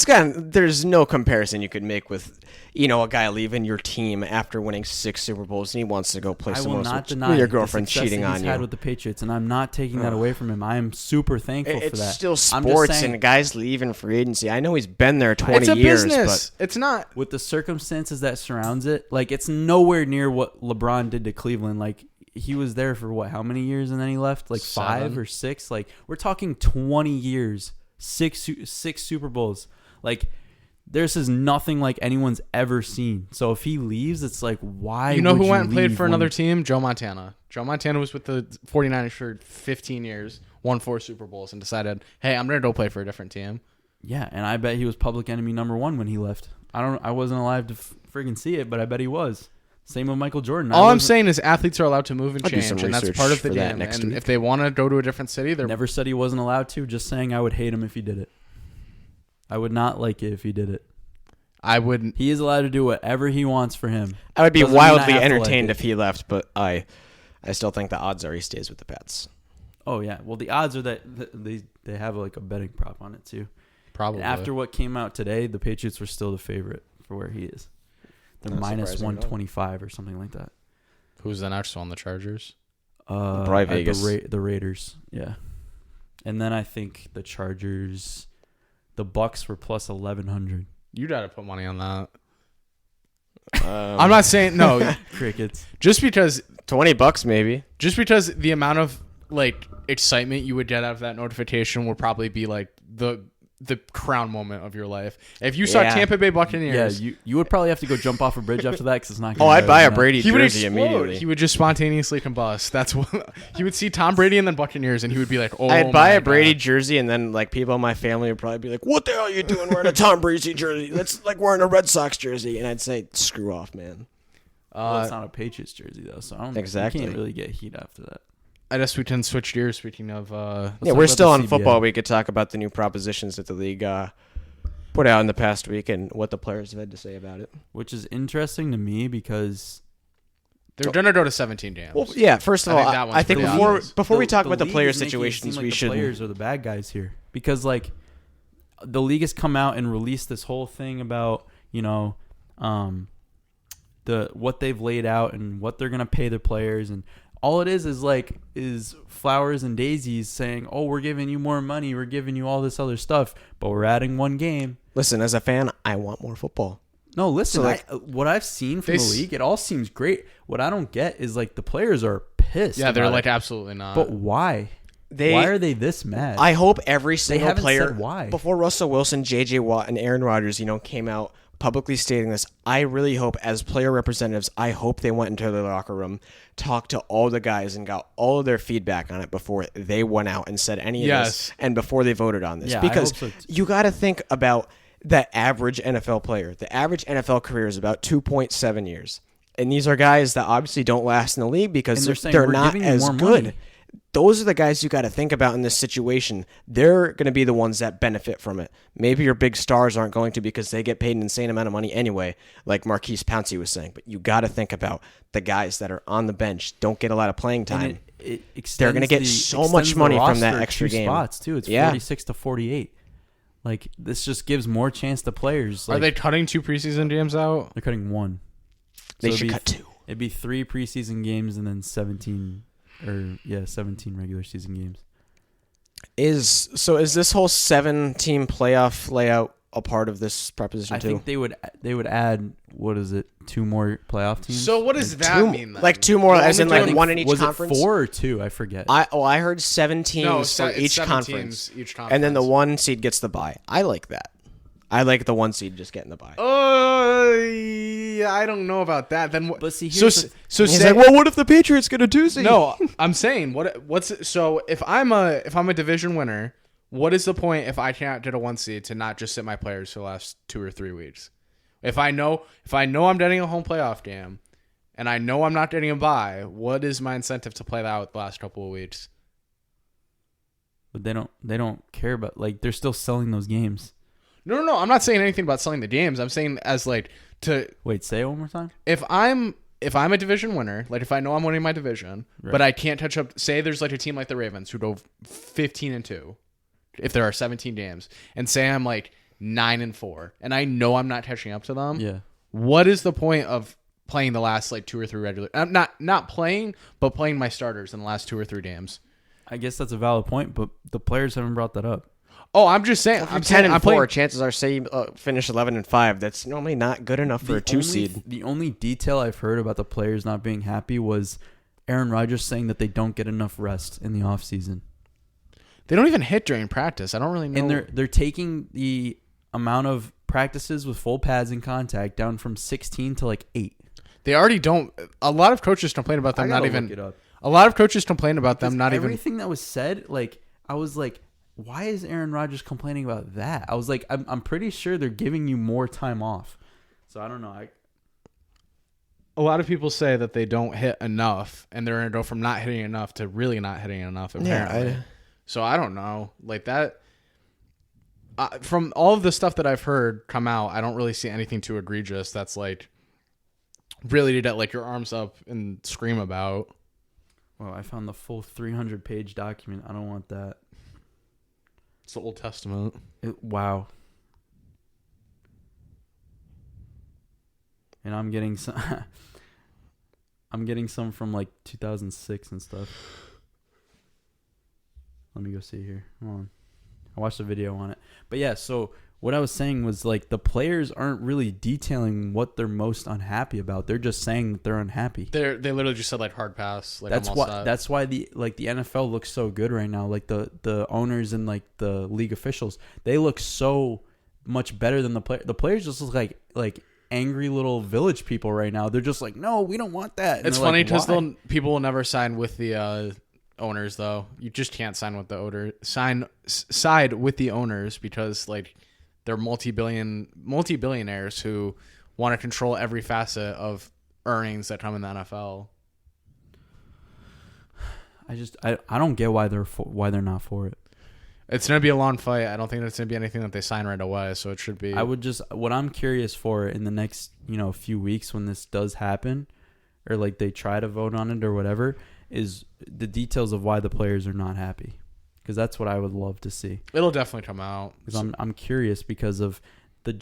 There's no comparison you could make with, a guy leaving your team after winning 6 Super Bowls and he wants to go play I will somewhere not else deny with your the girlfriend success cheating that on he's you. had with the Patriots, and I'm not taking that away from him. I am super thankful for It's that. still I'm just sports saying, and guys leaving free agency. I know he's been there 20 it's a years, business. It's not. with the circumstances that surrounds it, like it's nowhere near what LeBron did to Cleveland. Like he was there for what? How many years, and then he left? Like 5 or 6. Like we're talking 20 years, six Super Bowls. Like. This is nothing like anyone's ever seen. So if he leaves, it's like, why You know would who went and played leave for when- another team? Joe Montana. Joe Montana was with the 49ers for 15 years, won 4 Super Bowls, and decided, hey, I'm going to go play for a different team. Yeah, and I bet he was public enemy number 1 when he left. I wasn't alive to friggin' see it, but I bet he was. Same with Michael Jordan. All I'm saying is athletes are allowed to move and I'll do change, some and that's research part of the for that game. next And week. if they want to go to a different city, they're Never said he wasn't allowed to, just saying I would hate him if he did it. I would not like it if he did it. I wouldn't. He is allowed to do whatever he wants for him. I would be Doesn't mean I wildly have to like entertained it. if he left, but I still think the odds are he stays with the Pats. Oh yeah. Well, the odds are that they have like a betting prop on it too. Probably. And after what came out today, the Patriots were still the favorite for where he is. They're Not minus surprising at all. 125 or something like that. Who's the next one? The Chargers. Probably at Vegas. The Raiders. Yeah. And then I think the Chargers, the Bucks were plus 1,100. You got to put money on that. Um, I'm not saying no. Crickets. just because $20 maybe. the amount of like excitement you would get out of that notification will probably be like the crown moment of your life. If you saw Yeah. Tampa Bay Yeah, Buccaneers, you would probably have to go jump off a bridge after that because it's not. Oh, gonna I'd be buy a better than Brady he would jersey explode. immediately. He would just spontaneously combust. That's what he would see Tom Brady and then Buccaneers, and he would be like, "Oh, I'd buy my a Brady God. jersey, and then like people in my family would probably be like, "What the hell are you doing wearing a Tom Brady jersey? That's like wearing a Red Sox jersey." And I'd say, "Screw off, man." Well, it's not a Patriots jersey though, so I don't. Exactly. You can't really get heat after that. I guess we can switch gears. Speaking of, Yeah, talk we're about still the on CBA. football. We could talk about the new propositions that the league put out in the past week and what the players have had to say about it. Which is interesting to me because they're gonna go to 17 games. Well, yeah. First of I all, think that one's I think pretty before obvious. before we talk the about the league player is making it situations, seem we like should. The players are the bad guys here because like the league has come out and released this whole thing about the what they've laid out and what they're gonna pay their players, and all it is flowers and daisies saying, "Oh, we're giving you more money, we're giving you all this other stuff, but we're adding one game." Listen, as a fan, I want more football. No, listen. So, like, what I've seen from they the s- league, it all seems great. What I don't get is like the players are pissed. yeah, they're about like it. absolutely not. But why? Why are they this mad? I hope every single haven't player said why. before Russell Wilson, J.J. Watt, and Aaron Rodgers, came out publicly stating this. I really hope, as player representatives, I hope they went into the locker room, talked to all the guys, and got all of their feedback on it before they went out and said any of this, and before they voted on this. Yeah, I because hope so you got to think about the average NFL player. The average NFL career is about 2.7 years. And these are guys that obviously don't last in the league because And they're saying, they're "We're not giving you as more good. money." Those are the guys you got to think about in this situation. They're going to be the ones that benefit from it. Maybe your big stars aren't going to because they get paid an insane amount of money anyway, like Marquise Pouncey was saying. But you got to think about the guys that are on the bench, don't get a lot of playing time. And it They're gonna get so much extends the money from that roster extra 2 game. spots too. It's Yeah. 46 to 48. Like this just gives more chance to players. are Like, they cutting 2 preseason games out? They're cutting 1. They So should it'd be- cut 2. It'd be 3 preseason games and then 17 regular season games. Is this whole 7-team playoff layout a part of this proposition I too? think they would add, what is it, 2 more playoff teams? So what does that mean then? Like 2 more, They're as in only like doing- one in each was conference. it 4 or 2? I forget. I heard 7 teams No, for it's each 7 conference. teams each conference. And then the 1 seed gets the bye. I like that. I like the 1 seed just getting the bye. Yeah, I don't know about that. Then what? But see, so here's the- so He's say, like, well, what if the Patriots get a 2 seed? no, I'm saying what's so if I'm a division winner, what is the point if I can't get a 1 seed to not just sit my players for the last 2 or 3 weeks? If I know I'm getting a home playoff game, and I know I'm not getting a bye, what is my incentive to play that out the last couple of weeks? But they don't care about, like, they're still selling those games. No. I'm not saying anything about selling the games. I'm saying as like to Wait, say it one more time. if I'm a division winner, like if I know I'm winning my division, Right. but I can't touch up. Say there's like a team like the Ravens who go 15-2, if there are 17 games, and say I'm like 9-4, and I know I'm not catching up to them. Yeah. What is the point of playing the last like 2 or 3 regular? I'm not playing, but playing my starters in the last 2 or 3 games. I guess that's a valid point, but the players haven't brought that up. Oh, I'm just saying. I'm I'm 10 and 4. playing. Chances are, say you finish 11-5. That's normally not good enough for a 2 seed. The only detail I've heard about the players not being happy was Aaron Rodgers saying that they don't get enough rest in the offseason. They don't even hit during practice. I don't really know. And they're taking the amount of practices with full pads and contact down from 16 to like 8. They already don't. A lot of coaches complain about them not even. Look it up. A lot of coaches complain about them not even. Everything that was said, like, I was like, why is Aaron Rodgers complaining about that? I was like, I'm pretty sure they're giving you more time off. So I don't know. A lot of people say that they don't hit enough, and they're gonna go from not hitting enough to really not hitting enough. Apparently, so I don't know. Like that. from all of the stuff that I've heard come out, I don't really see anything too egregious that's like really to get like your arms up and scream about. Well, I found the full 300-page document. I don't want that. It's the Old Testament. Wow. And I'm getting some. I'm getting some from like 2006 and stuff. Let me go see here. Hold on. I watched a video on it. But yeah, so what I was saying was like the players aren't really detailing what they're most unhappy about. They're just saying that they're unhappy. They literally just said like hard pass. Like That's why the NFL looks so good right now. Like the owners and like the league officials, they look so much better than the player. The players just look like angry little village people right now. They're just like, no, we don't want that. And it's funny because people will never sign with the owners though. You just can't sign with the owner. Side with the owners because like they're multi-billionaires who want to control every facet of earnings that come in the NFL. I don't get why they're not for it. It's going to be a long fight. I don't think it's going to be anything that they sign right away, so it should be. What I'm curious for in the next, few weeks when this does happen, or like they try to vote on it or whatever, is the details of why the players are not happy. Because that's what I would love to see. It'll definitely come out. Because I'm curious because of the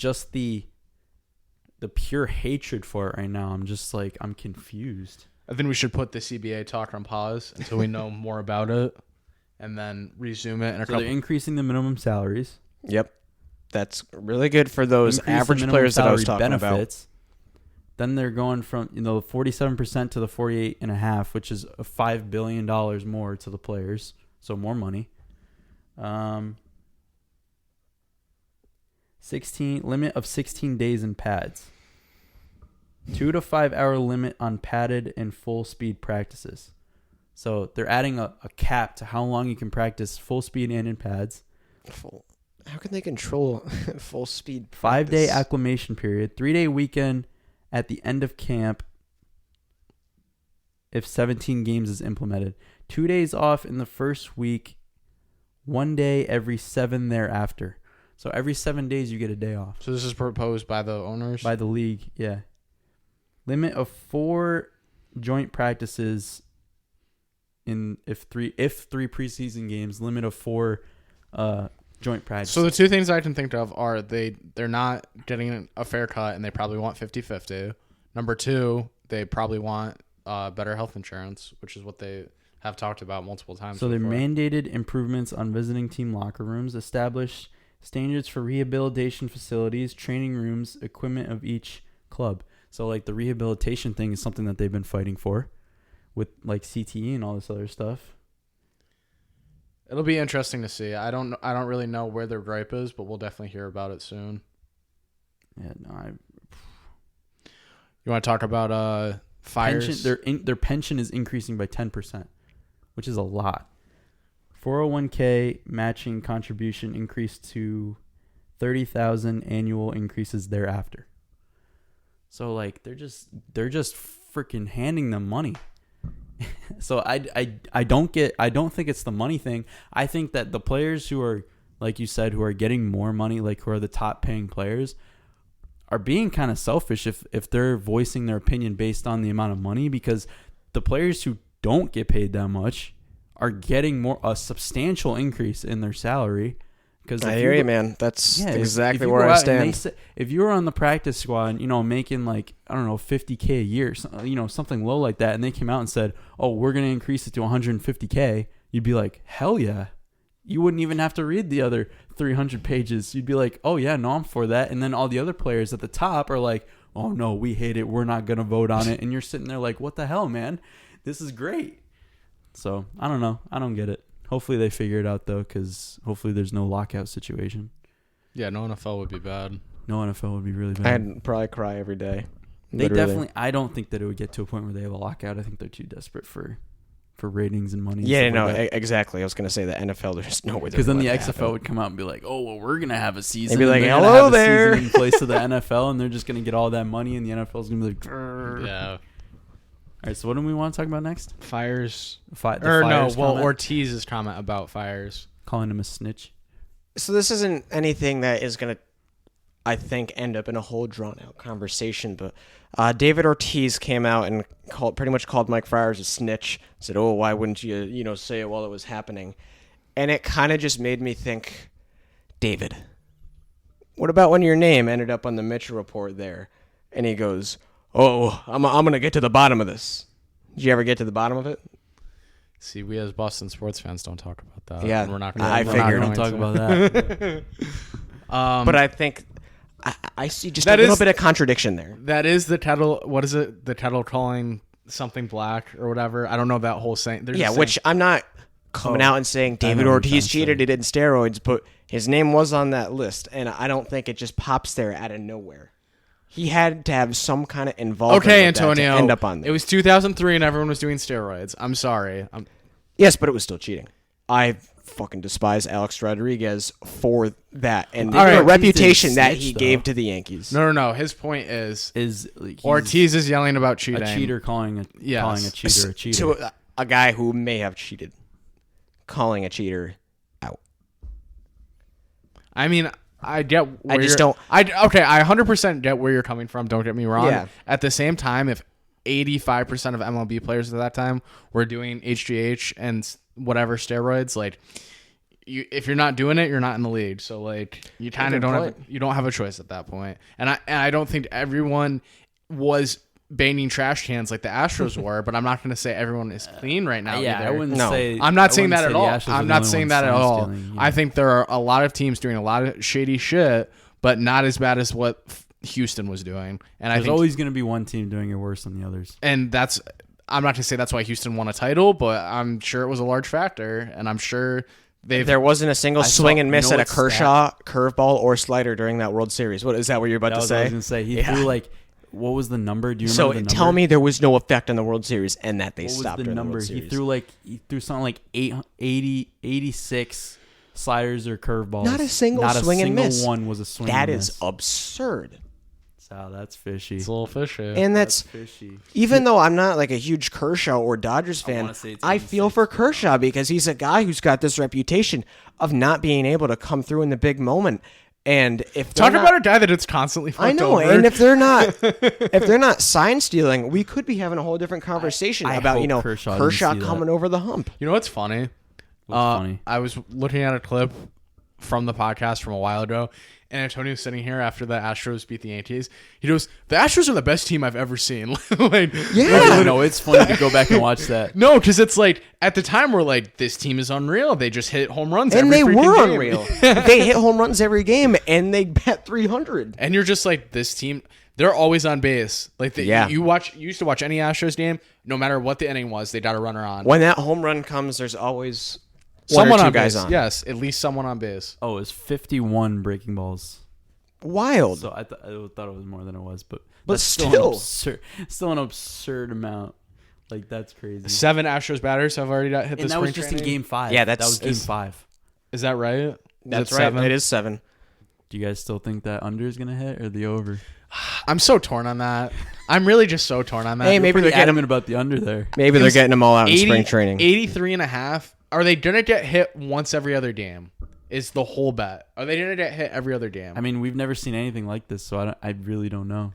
pure hatred for it right now. I'm just like, I'm confused. I think we should put the CBA talk on pause until we know more about it. And then resume it in a couple. They're increasing the minimum salaries. Yep. That's really good for those average players that I was talking about. Then they're going from 47% to the 48.5%, which is $5 billion more to the players. So more money. 16 days in pads. 2 to 5 hour limit on padded and full speed practices. So they're adding a cap to how long you can practice full speed and in pads. How can they control full speed? 5-day acclimation period. 3-day weekend at the end of camp if 17 games is implemented. 2 days off in the first week. 1 day every 7 thereafter. So every 7 days you get a day off. So this is proposed by the owners? By the league, yeah. Limit of 4 joint practices if three preseason games, limit of 4 joint practices. So the two things I can think of are they're not getting a fair cut and they probably want 50-50. Number 2, they probably want better health insurance, which is what they have talked about multiple times. So before. They're mandated improvements on visiting team locker rooms, establish standards for rehabilitation facilities, training rooms, equipment of each club. So like the rehabilitation thing is something that they've been fighting for. With like CTE and all this other stuff. It'll be interesting to see. I don't really know where their gripe is, but we'll definitely hear about it soon. Yeah, no. You want to talk about fires? Their pension is increasing by 10%, which is a lot. 401k matching contribution increased to 30,000 annual increases thereafter. So like they're just freaking handing them money. So I don't think it's the money thing. I think that the players who are, like you said, who are getting more money, like who are the top paying players, are being kind of selfish if they're voicing their opinion based on the amount of money, because the players who don't get paid that much are getting a substantial increase in their salary. I hear you, man. That's exactly where I stand. If you were on the practice squad, making like, I don't know, $50K a year, something low like that, and they came out and said, oh, we're going to increase it to $150K, you'd be like, hell yeah. You wouldn't even have to read the other 300 pages. You'd be like, oh yeah, no, I'm for that. And then all the other players at the top are like, oh no, we hate it. We're not going to vote on it. And you're sitting there like, what the hell, man? This is great. So I don't know. I don't get it. Hopefully they figure it out, though, because hopefully there's no lockout situation. Yeah, no NFL would be bad. No NFL would be really bad. I'd probably cry every day. They definitely. I don't think that it would get to a point where they have a lockout. I think they're too desperate for ratings and money. Yeah, no, exactly. I was going to say the NFL, there's no way. Because then the XFL would come out and be like, oh, well, we're going to have a season. They'd be like, hello there. In place of the NFL, and they're just going to get all that money, and the NFL's going to be like, grrr. Yeah. All right, so what do we want to talk about next? Fires. Ortiz's comment about fires. Calling him a snitch. So this isn't anything that is going to, I think, end up in a whole drawn-out conversation, but David Ortiz came out and pretty much called Mike Friars a snitch. Said, "Oh, why wouldn't you, say it while it was happening?" And it kind of just made me think, David, what about when your name ended up on the Mitchell report there? And he goes, "Oh, I'm going to get to the bottom of this." Did you ever get to the bottom of it? See, we as Boston sports fans don't talk about that. Yeah, And we're not I gonna, figured. we're Don't not talk going about that. But I think I see just a That little is- bit of contradiction there. That is the title. What is it? The title calling something black or whatever. I don't know that whole saying. They're just Yeah, saying- which I'm not coming out and saying David know what you're Ortiz trying to cheated, say. he did steroids, but his name was on that list, and I don't think it just pops there out of nowhere. He had to have some kind of involvement Okay, with that Antonio. to end up on there. It was 2003 and everyone was doing steroids. I'm sorry. Yes, but it was still cheating. I fucking despise Alex Rodriguez for that and All right, the Ortiz reputation didn't that snitch, he though. gave to the Yankees. No. His point is Is like, he's Ortiz is yelling about cheating. a cheater calling a cheater a cheater. To a guy who may have cheated, calling a cheater out. I mean, I get. Where just you're- don't- I 100% get where you're coming from. Don't get me wrong. Yeah. At the same time, if 85% of MLB players at that time were doing HGH and whatever steroids, like, if you're not doing it, you're not in the league. So like, you kind of don't have a choice at that point. And I don't think everyone was banging trash cans like the Astros were, but I'm not going to say everyone is clean right now. Yeah, either. I wouldn't No. say. I'm not I saying wouldn't that at say the all. Astros are I'm the not only saying ones that at sign all. stealing, yeah. I think there are a lot of teams doing a lot of shady shit, but not as bad as what Houston was doing. And I There's think, always going to be one team doing it worse than the others. and that's, I'm not to say that's why Houston won a title, but I'm sure it was a large factor, and I'm sure There wasn't a single I swing saw- and miss you know at a what Kershaw curveball or slider during that World Series. What is that? What you're about That to was what I say? was going to say. He Yeah. threw like, what was the number? Do you So remember the number? tell me there was no effect on the World Series and that they What was stopped the during number? the World He Series. threw something like 86 sliders or curveballs. Not a single Not swing a and single miss. one was a swing That and is miss. absurd. So that's fishy. it's a little fishy. And that's fishy. even though I'm not like a huge Kershaw or Dodgers I fan, wanna say it's I feel for Kershaw because he's a guy who's got this reputation of not being able to come through in the big moment. And if they're Talk not- about a guy that it's constantly fucked I know, over. and if they're not sign stealing, we could be having a whole different conversation I about hope Kershaw Kershaw didn't see coming that. over the hump. you know what's funny? What's funny? I was looking at a clip from the podcast from a while ago, and Antonio's sitting here after the Astros beat the Yankees. He goes, "The Astros are the best team I've ever seen." Like, Yeah. No, it's funny to go back and watch that. no, because it's like at the time we're like, this team is unreal. They just hit home runs, And every they freaking were game. unreal. They hit home runs every game, and they bet 300. And you're just like, this team, they're always on base. Like, Yeah. you used to watch any Astros game, no matter what the inning was, they got a runner on. When that home run comes, there's always Someone one or two on guys base. on. Yes, at least someone on base. Oh, it was 51 breaking balls. Wild. So I thought it was more than it was, but But that's still. still an absurd amount. Like that's crazy. 7 Astros batters have already hit And the that was spring just in training. Game 5. Yeah, that was Game is- 5. Is that right? That's Is it right. 7? It is 7. Do you guys still think that under is gonna hit or the over? I'm so torn on that. I'm really just so torn on that. Hey, maybe Pretty they're getting adamant about the under there. Maybe they're getting them all out in 80 spring training. 83 and a half. Are they going to get hit once every other game? Is the whole bet. Are they going to get hit every other game? I mean, we've never seen anything like this, so I really don't know.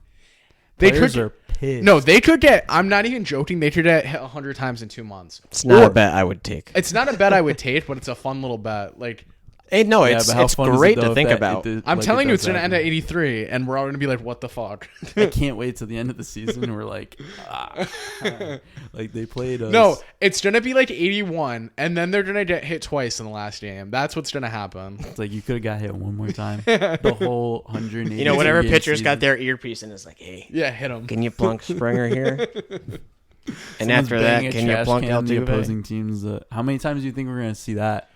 they Players could are pissed. No, they could get, I'm not even joking, they could get hit 100 times in 2 months. It's not Or- a bet I would take. It's not a bet I would take, but it's a fun little bet. Like, Hey, no, Yeah, it's but how it's fun is it, great though, to if think that- about. I'm like, telling you, does it's going to end happen? at 83, and we're all going to be like, what the fuck? I can't wait till the end of the season. And we're like, like they played us. No, it's going to be like 81, and then they're going to get hit twice in the last game. That's what's going to happen. It's like you could have got hit one more time. The whole 180. You know, whatever game pitcher's season. got their earpiece and is like, hey, Yeah, hit them. can you plunk Springer here? And Someone's after that, banging a can you trash plunk can the Altuve? opposing teams? How many times do you think we're gonna see that?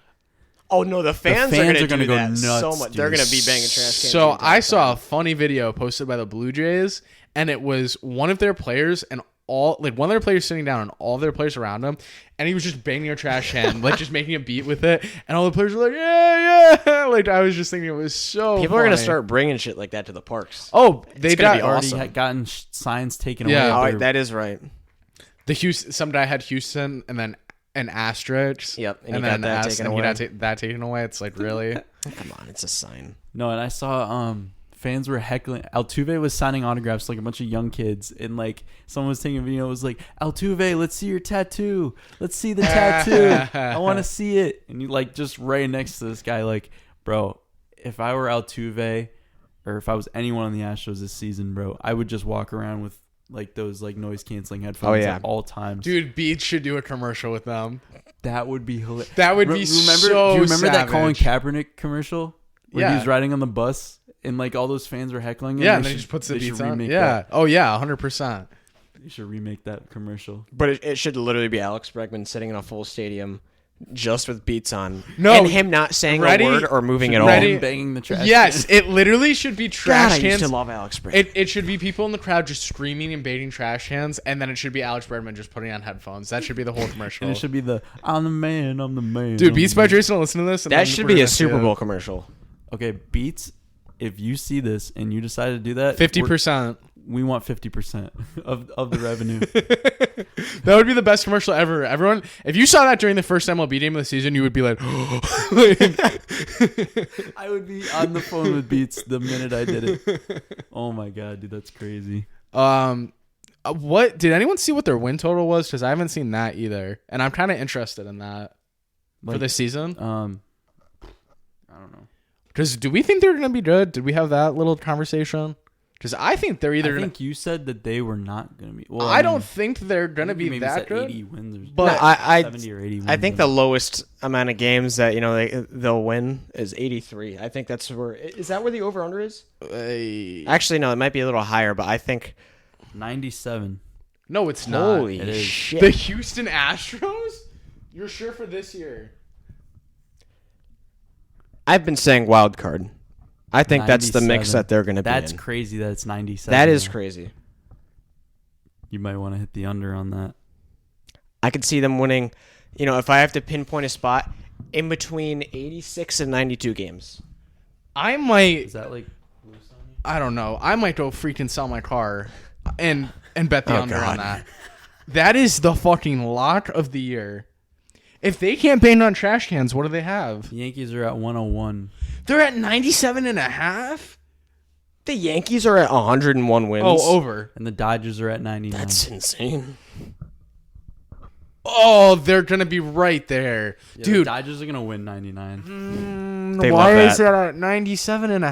Oh no, the fans are fans going are to gonna do go that nuts, so much. They're dude. going to be banging trash cans. So the entire I saw a time. funny video posted by the Blue Jays, and it was one of their players and one of their players sitting down and all of their players around him, and he was just banging a trash can, like just making a beat with it, and all the players were like, yeah. Like I was just thinking it was so. People are going to funny. start bringing shit like that to the parks. Oh, they It's gonna got be Already awesome. had gotten signs taken Yeah. away. Oh, They're- that is right. the Houston. Some guy had Houston, and then an Astro. Yep, and and he got then that taken and he away. got that taken away. It's like really. Come on, it's a sign. No, and I saw fans were heckling. Altuve was signing autographs like a bunch of young kids, and like someone was taking a video. It was like, Altuve, let's see your tattoo. Let's see the tattoo. I want to see it. And you like just right next to this guy, like, bro, if I were Altuve or if I was anyone on the Astros this season, bro, I would just walk around with like those like noise canceling headphones at all times. Dude, Beats should do a commercial with them. That would be hilarious. That would be so Do you remember savage. that Colin Kaepernick commercial where he Yeah. was riding on the bus and like all those fans were heckling him? Yeah, and then he just puts the Beats on. Yeah. Oh, yeah, 100%. You should remake that commercial. But it should literally be Alex Bregman sitting in a full stadium just with Beats on. No, and him not saying a word or moving at all. Him banging the trash. Yes, can. it literally should be God, trash I used cans. to love Alex Bregman. It should be people in the crowd just screaming and baiting trash cans, and then it should be Alex Bregman just putting on headphones. That should be the whole commercial. And it should be the I'm the man, I'm the man. Dude, I'm Beats the by man. Jason will listen to this. And That then should we're be gonna a see Super it. Bowl commercial. Okay, Beats, if you see this and you decide to do that, 50%. we want 50% of the revenue. That would be the best commercial ever. Everyone, if you saw that during the first MLB game of the season, you would be like, I would be on the phone with Beats the minute I did it. Oh my god, dude, that's crazy. what did anyone see what their win total was? Because I haven't seen that either, and I'm kind of interested in that for Like, this season. I don't know. Because do we think they're going to be good? Did we have that little conversation? Because I think they're either. I think you said that they were not going to be. Well, I don't think they're going to maybe be maybe that said good. 80 wins or But I 70 or 80 wins. I think the lowest amount of games that they'll win is 83. I think that's where is that where the over under is? Actually, no, it might be a little higher, but I think 97. No, it's not. holy It is. shit. The Houston Astros? You're sure for this year? I've been saying wild card. I think that's the mix 97. that they're going to be That's in. crazy that it's 97. That is though. crazy. You might want to hit the under on that. I could see them winning, if I have to pinpoint a spot, in between 86 and 92 games. I might. Is that like loose on you? I don't know. I might go freaking sell my car and bet the Oh, under God. on that. That is the fucking lock of the year. If they can't bang on trash cans, what do they have? The Yankees are at 101. They're at 97.5? The Yankees are at 101 wins. Oh, over. And the Dodgers are at 99. That's insane. Oh, they're going to be right there. Yeah, the Dude, Dodgers are going to win 99. They why love is that. that at 97.5?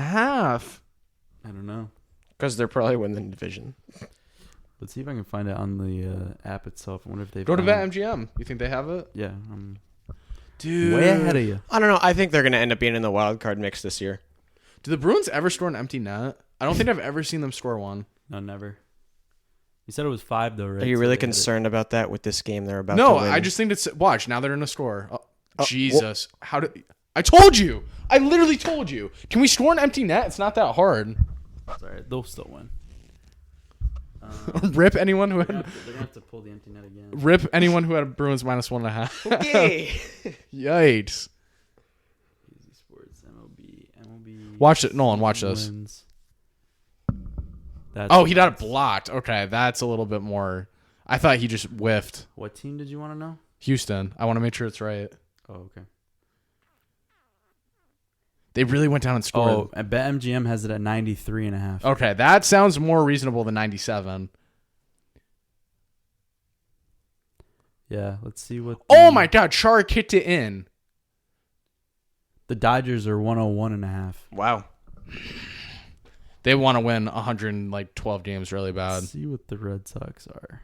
I don't know. Because they're probably winning the division. Let's see if I can find it on the app itself. I wonder if they've Go to found it. BetMGM. You think they have it? Yeah, I'm Dude. way ahead of you. I don't know. I think they're going to end up being in the wild card mix this year. Do the Bruins ever score an empty net? I don't think I've ever seen them score one. No, never. You said it was 5 though, right? Are you So really they hit it. concerned about that with this game they're about to No, win? I just think it's watch. Now they're in a score. Oh, Jesus. How did I told you. I literally told you. Can we score an empty net? It's not that hard. Sorry, they'll still win. Rip anyone who They're had gonna have to pull the empty net again. rip anyone who had Bruins -1.5. Okay. Yikes. Easy Sports, MLB. Watch it, Nolan, watch this. Wins. That's Oh, he got it blocked. Okay, that's a little bit more. I thought he just whiffed. What team did you want to know? Houston. I want to make sure it's right. Oh, okay. They really went down and scored. Oh, and BetMGM has it at 93.5. Okay, that sounds more reasonable than 97. Yeah, let's see what. Oh my God, Char kicked it in. The Dodgers are 101.5. Wow. They want to win 112 games really bad. Let's see what the Red Sox are.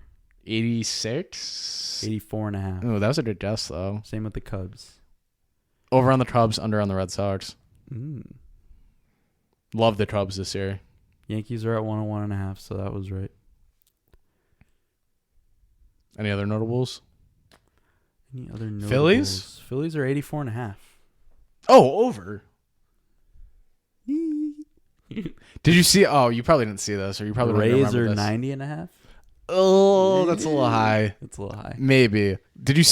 86. 84.5. Oh, that was a good guess though. Same with the Cubs. Over on the Cubs, under on the Red Sox. Mm. Love the Cubs this year. Yankees are at 101.5, so that was right. Any other notables? Any other notables? Phillies? Phillies are 84.5. Oh, over. Did you see? Oh, you probably didn't see this, or you probably don't Rays remember are this. 90.5. Oh, that's a little high. That's a little high. Maybe. Did you?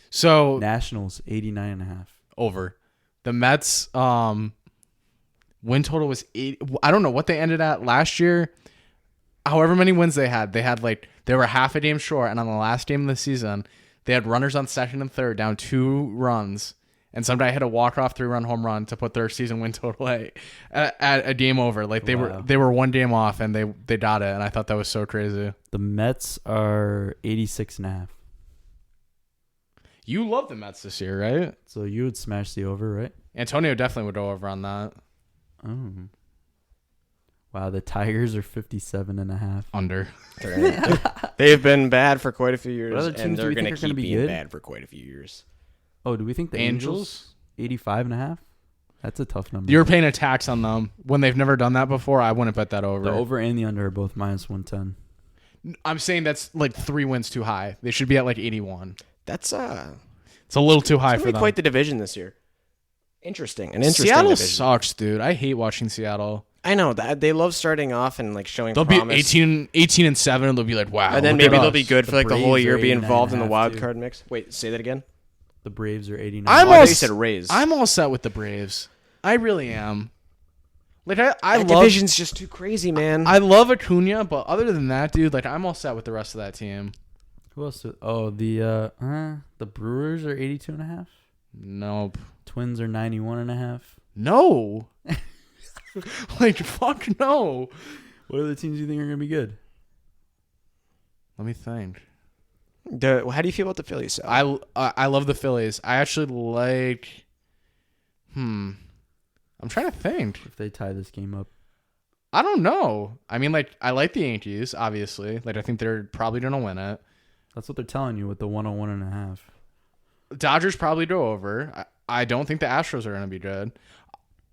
So Nationals 89.5. over. The Mets win total was 8. I don't know what they ended at last year. However many wins they had like they were half a game short, and on the last game of the season, they had runners on second and third, down 2 runs, and somebody hit a walk-off 3-run home run to put their season win total at a game over. Like they were one game off, and they got it, and I thought that was so crazy. The Mets are 86.5. You love the Mets this year, right? So you would smash the over, right? Antonio definitely would go over on that. Oh. Wow, the Tigers are 57.5. Under. They've been bad for quite a few years, What other teams and do they're we going think to are gonna keep be being good? bad for quite a few years. Oh, do we think the Angels 85.5? That's a tough number. You're paying a tax on them when they've never done that before. I wouldn't bet that over. The over and the under are both minus 110. I'm saying that's like 3 wins too high. They should be at like 81. That's It's a little too high for them. quite the division this year. An interesting Seattle division. sucks, dude. I hate watching Seattle. I know that they love starting off and like showing They'll promise. be 18-7, and they'll be like, wow. And then look at maybe they'll us. be good The for like the whole Braves year, are be involved in the 89.5 wild too. card mix. Wait, say that again. The Braves are 89. I'm Oh, I all thought you said Rays. I'm all set with the Braves. I really am. Like I that love division's just too crazy, man. I love Acuna, but other than that, dude, like I'm all set with the rest of that team. Who else? The Brewers are 82.5. Nope. Twins are 91.5. No. Like fuck no. What other teams do you think are going to be good? Let me think. How do you feel about the Phillies? Sal? I love the Phillies. I actually like. I'm trying to think. If they tie this game up. I don't know. I mean, like I like the Yankees, obviously. Like I think they're probably gonna win it. That's what they're telling you with the 101.5. Dodgers probably go over. I don't think the Astros are gonna be good.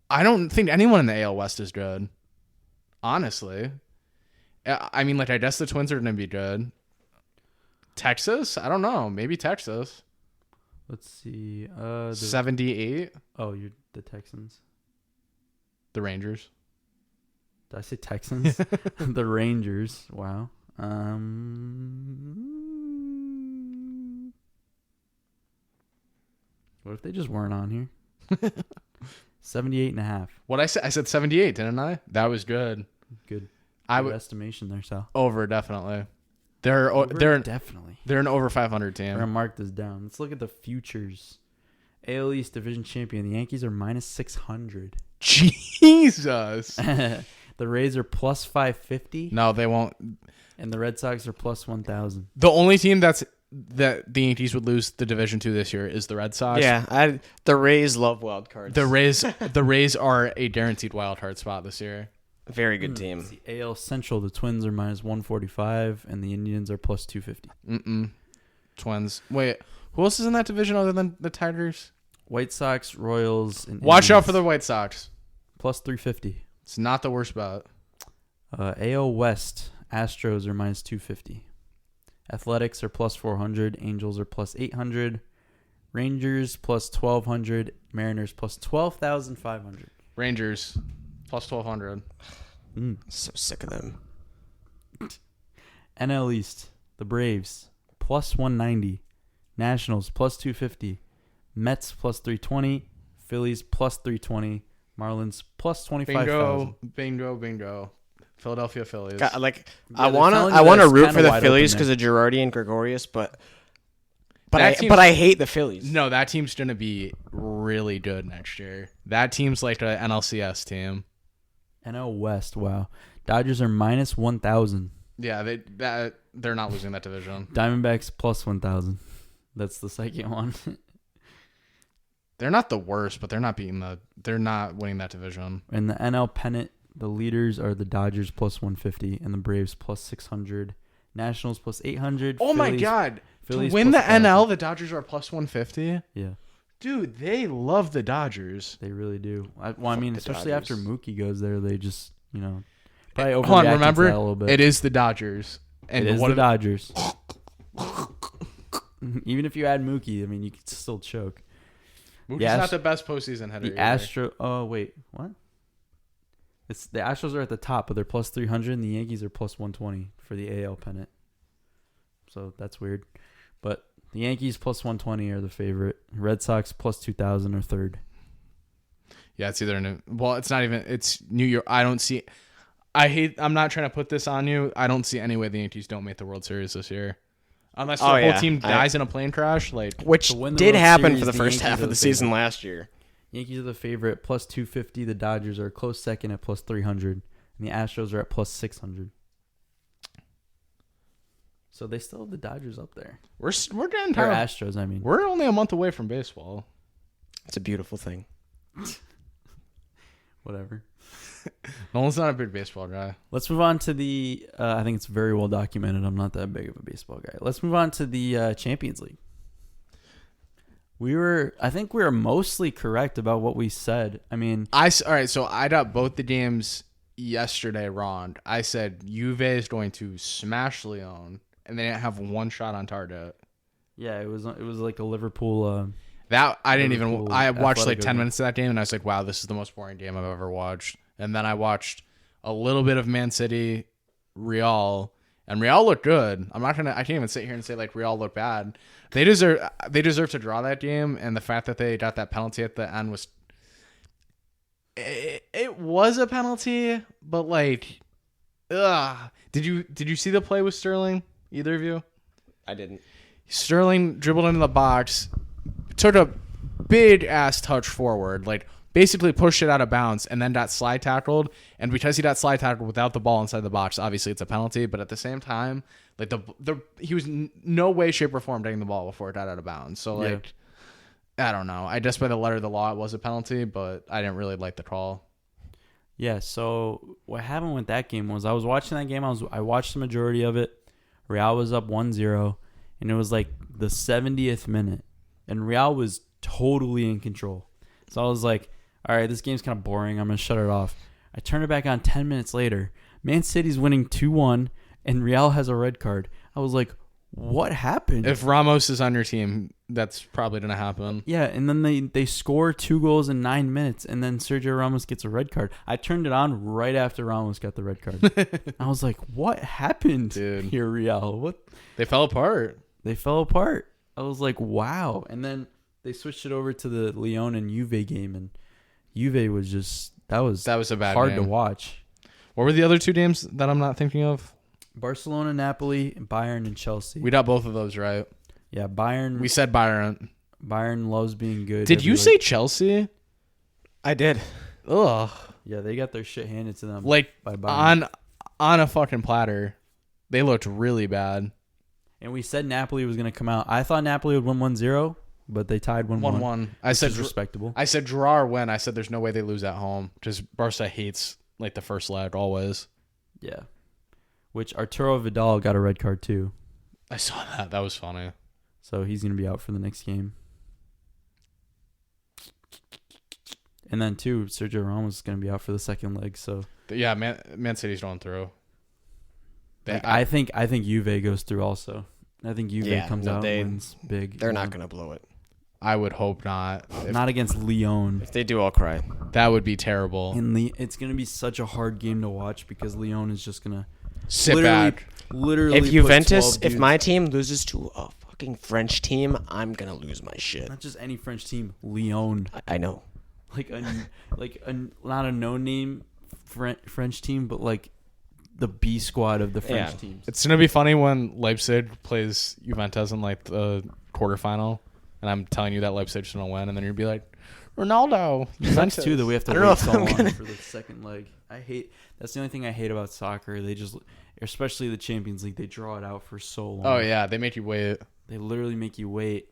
I don't think anyone in the AL West is good. Honestly, I mean, like I guess the Twins are gonna be good. Texas? I don't know. Maybe Texas. Let's see. 78. Oh, you're the Texans. The Rangers. Did I say Texans? The Rangers. Wow. What if they just weren't on here? 78.5. What I said? I said 78, didn't I? That was good. Good. I Good would estimation there, Sal. over definitely. Over, They're definitely. an over 500 We're team. gonna mark this down. Let's look at the futures. AL East division champion. The Yankees are minus 600. Jesus. The Rays are plus 550. No, they won't. And the Red Sox are plus 1,000. The only team that the Yankees would lose the division to this year is the Red Sox. Yeah, the Rays love wild cards. The Rays are a guaranteed wild card spot this year. Very good team. The AL Central, the Twins are minus 145, and the Indians are plus 250. Twins. Wait, who else is in that division other than the Tigers? White Sox, Royals, and Watch out Indians, for the White Sox. plus 350. It's not the worst bet. AL West, Astros are minus 250. Athletics are plus 400. Angels are plus 800. Rangers plus 1,200. Mariners plus 12,500. Rangers plus 1,200. So sick of them. NL East, the Braves plus 190. Nationals plus 250. Mets plus 320. Phillies plus 320. Marlins plus 25,000. Bingo. Philadelphia Phillies. I they're want telling to you that it's root kinda for the wide Phillies open because of Girardi and Gregorius, but That team's- I hate the Phillies. No, that team's going to be really good next year. That team's like an NLCS team. NL West, wow. Dodgers are minus 1,000. Yeah, they're not losing that division. Diamondbacks plus 1,000. That's the second one. They're not the worst, but they're not winning that division. In the NL pennant, the leaders are the Dodgers plus 150 and the Braves plus 600. Nationals plus 800. Oh my Phillies- God. Phillies to win plus the 1,000. NL, the Dodgers are plus 150. Yeah, Dude, they love the Dodgers. they really do. I mean, the especially Dodgers. after Mookie goes there, they just, probably overreacting Hold on, to remember, that a little bit. it is the Dodgers. And It is what the if- Dodgers. Even if you add Mookie, I mean, you could still choke. Mookie's the not the best postseason hitter. The Astro. Oh wait, what? It's the Astros are at the top, but they're plus 300, and the Yankees are plus 120 for the AL pennant. So that's weird, but the Yankees plus 120 are the favorite. Red Sox plus 2,000 are third. Yeah, it's either it's not even. It's New York. I don't see. I'm not trying to put this on you. I don't see any way the Yankees don't make the World Series this year. Unless their whole yeah. team dies in a plane crash, like Which To win the did World happen Series, for the the first Yankees half are of the the season favorite. last year. Yankees are the favorite, plus 250. The Dodgers are a close second at plus 300. And the Astros are at plus 600. So they still have the Dodgers up there. we're getting Or tired. Astros, I mean. We're only a month away from baseball. It's a beautiful thing. Whatever. Nolan's not a big baseball guy. Let's move on to the, I think it's very well documented. I'm not that big of a baseball guy. Let's move on to the Champions League. I think we were mostly correct about what we said. I mean, All right, so I got both the games yesterday wrong. I said Juve is going to smash Lyon, and they didn't have one shot on target. yeah, it was like a Liverpool. That I didn't even. Liverpool I watched like Athletic 10 game. minutes of that game, and I was like, "Wow, this is the most boring game I've ever watched." And then I watched a little bit of Man City, Real, and Real looked good. I can't even sit here and say like Real looked bad. They deserve to draw that game, and the fact that they got that penalty at the end was. It was a penalty, but like, did you see the play with Sterling? Either of you? I didn't. Sterling dribbled into the box, took a big ass touch forward, like basically pushed it out of bounds, and then got slide tackled. And because he got slide tackled without the ball inside the box, obviously it's a penalty. But at the same time, like he was no way, shape, or form getting the ball before it got out of bounds. So like, I don't know. I guess by the letter of the law it was a penalty, but I didn't really like the call. Yeah. So what happened with that game was I was watching that game. I watched the majority of it. Real was up 1-0, and it was like the 70th minute, and Real was totally in control. So I was like, all right, this game's kind of boring. I'm going to shut it off. I turned it back on 10 minutes later. Man City's winning 2-1, and Real has a red card. I was like, what happened? If Ramos is on your team, that's probably going to happen. Yeah, and then they score 2 goals in 9 minutes, and then Sergio Ramos gets a red card. I turned it on right after Ramos got the red card. I was like, what happened here, Real? What? They fell apart. They fell apart. I was like, wow. And then they switched it over to the Lyon and Juve game, and Juve was just that was a bad hard game to watch. What were the other two games that I'm not thinking of? Barcelona, Napoli, Bayern, and Chelsea. We got both of those right. Yeah, Bayern. We said Bayern. Bayern loves being good. Did you say Chelsea? I did. Ugh. Yeah, they got their shit handed to them. Like by Bayern. on a fucking platter. They looked really bad. And we said Napoli was going to come out. I thought Napoli would win 1-0, but they tied 1-1. 1-1. I said respectable. I said draw or win. I said there's no way they lose at home. Just Barca hates like the first leg always. Yeah. Which Arturo Vidal got a red card too. I saw that. That was funny. So he's going to be out for the next game. And then too, Sergio Ramos is going to be out for the second leg. So Yeah, Man City's going through. I think Juve goes through also. I think Juve comes out and wins big. They're not going to blow it. I would hope not. Not against Lyon. If they do, I'll cry. That would be terrible. And it's going to be such a hard game to watch because Lyon is just going to Sit back. Literally, If Juventus, put 12 if dudes- my team loses to a fucking French team, I'm going to lose my shit. not just any French team, Lyon, I know. like not a no-name French team, but like the B squad of the French Yeah. teams. It's gonna be funny when Leipzig plays Juventus in like the quarterfinal, and I'm telling you that Leipzig's gonna win, and then you'll be like, Ronaldo. Sucks too that we have to I don't know wait if so I'm long gonna- for the second leg. That's the only thing I hate about soccer. They just, especially the Champions League, they draw it out for so long. Oh yeah, they make you wait. They literally make you wait.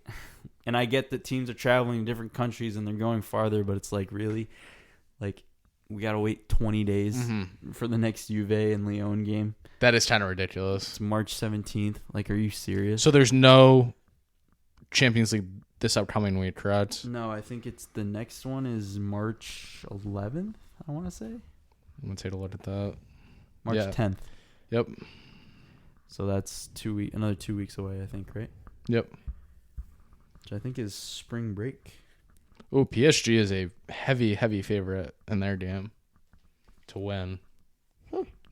And I get that teams are traveling to different countries and they're going farther, but it's like, really? Like, we got to wait 20 days for the next Juve and Lyon game. That is kind of ridiculous. It's March 17th. Like, are you serious? So there's no Champions League this upcoming week, correct? No, I think it's the next one is March 11th, I want to say. I'm gonna take a look at that. March Yeah. 10th. Yep. So that's another 2 weeks away, I think, right? Yep. Which I think is spring break. Oh, PSG is a heavy favorite in their game to win.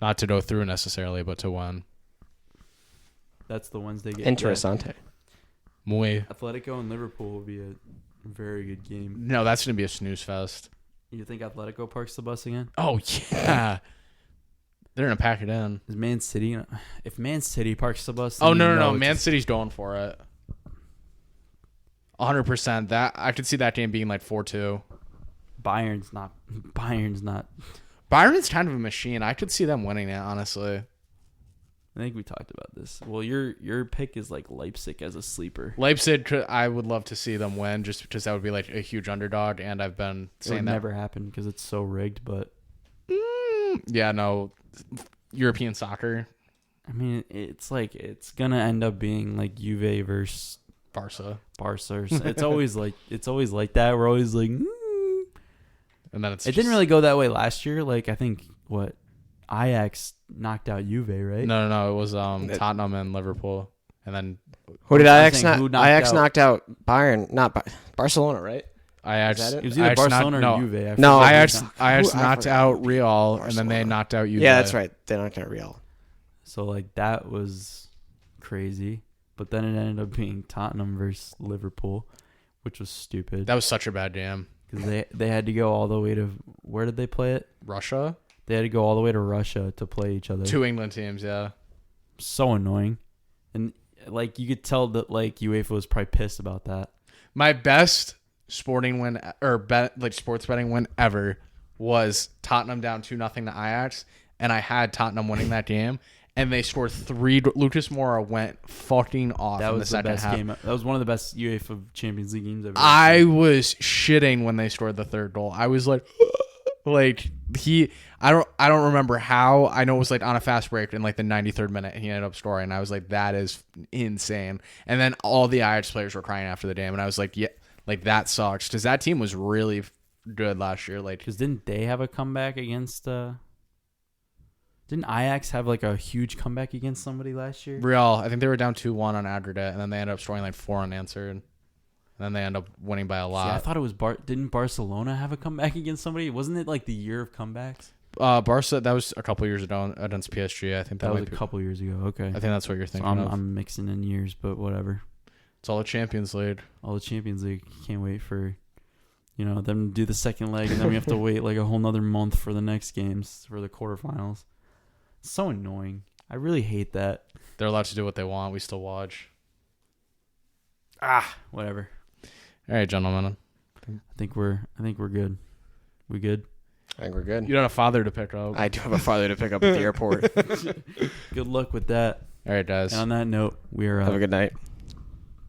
Not to go through necessarily, but to win. That's the Wednesday game. Interessante. Muy. Yeah. Atletico and Liverpool will be a very good game. No, that's gonna be a snooze fest. You think Atletico parks the bus again? Oh yeah. They're gonna pack it in. Is Man City? If Man City parks the bus, Oh then you no! know Man it's- City's going for it. 100%. That I could see that game being like 4-2. Bayern's not. Byron's kind of a machine. I could see them winning it, honestly. I think we talked about this. Well, your pick is like Leipzig as a sleeper. Leipzig, I would love to see them win just because that would be like a huge underdog, and I've been It saying would that. never happen because it's so rigged. But Yeah, no. European soccer, I mean, it's like it's gonna end up being like Juve versus Barca. Barca. It's always like that. We're always like, And then it's It didn't really go that way last year. Like I think what Ajax knocked out Juve, right? No. It was Tottenham and Liverpool, and then Who did I'm Ajax saying knock? who knocked Ajax out- knocked out Bayern, not Barcelona, right? Ajax. Is that It was either Ajax Barcelona knocked- or no. Juve. I No, forget Ajax, who knocked- Ajax I knocked forgot. out Real, and then they Barcelona. knocked out Juve. Yeah, that's right. They knocked out Real. So like that was crazy, but then it ended up being Tottenham versus Liverpool, which was stupid That was such a bad game. because they had to go all the way to where did they play it? Russia? They had to go all the way to Russia to play each other. 2 England teams, yeah. So annoying, and like you could tell that like UEFA was probably pissed about that. My best sporting win or bet like sports betting win ever was Tottenham down 2-0 to Ajax, and I had Tottenham winning that game, and they scored 3. Lucas Moura went fucking off That in was the second best half. game. That was one of the best UEFA Champions League games ever. I was shitting when they scored the third goal. I was like, I don't remember how. I know it was like on a fast break in like the 93rd minute he ended up scoring. And I was like, that is insane. And then all the Ajax players were crying after the game, and I was like, yeah, like that sucks because that team was really good last year. Like, because didn't they have a comeback against? Didn't Ajax have like a huge comeback against somebody last year? Real, I think they were down 2-1 on aggregate, and then they ended up scoring like 4 unanswered, and then they ended up winning by a See, lot. I thought it was didn't Barcelona have a comeback against somebody? Wasn't it like the year of comebacks? Barca, that was a couple years ago against PSG. I think That that was might a be, couple years ago. Okay, I think that's what you're so thinking of. I'm mixing in years, but whatever. It's all the Champions League. All the Champions League. Can't wait for, them to do the second leg, and then we have to wait like a whole nother month for the next games for the quarterfinals. It's so annoying. I really hate that. They're allowed to do what they want. We still watch. Whatever. All right, gentlemen. I think we're good. We good? I think we're good. You got a father to pick up. I do have a father to pick up at the airport. Good luck with that. All right, guys. And on that note, we're Have a good night.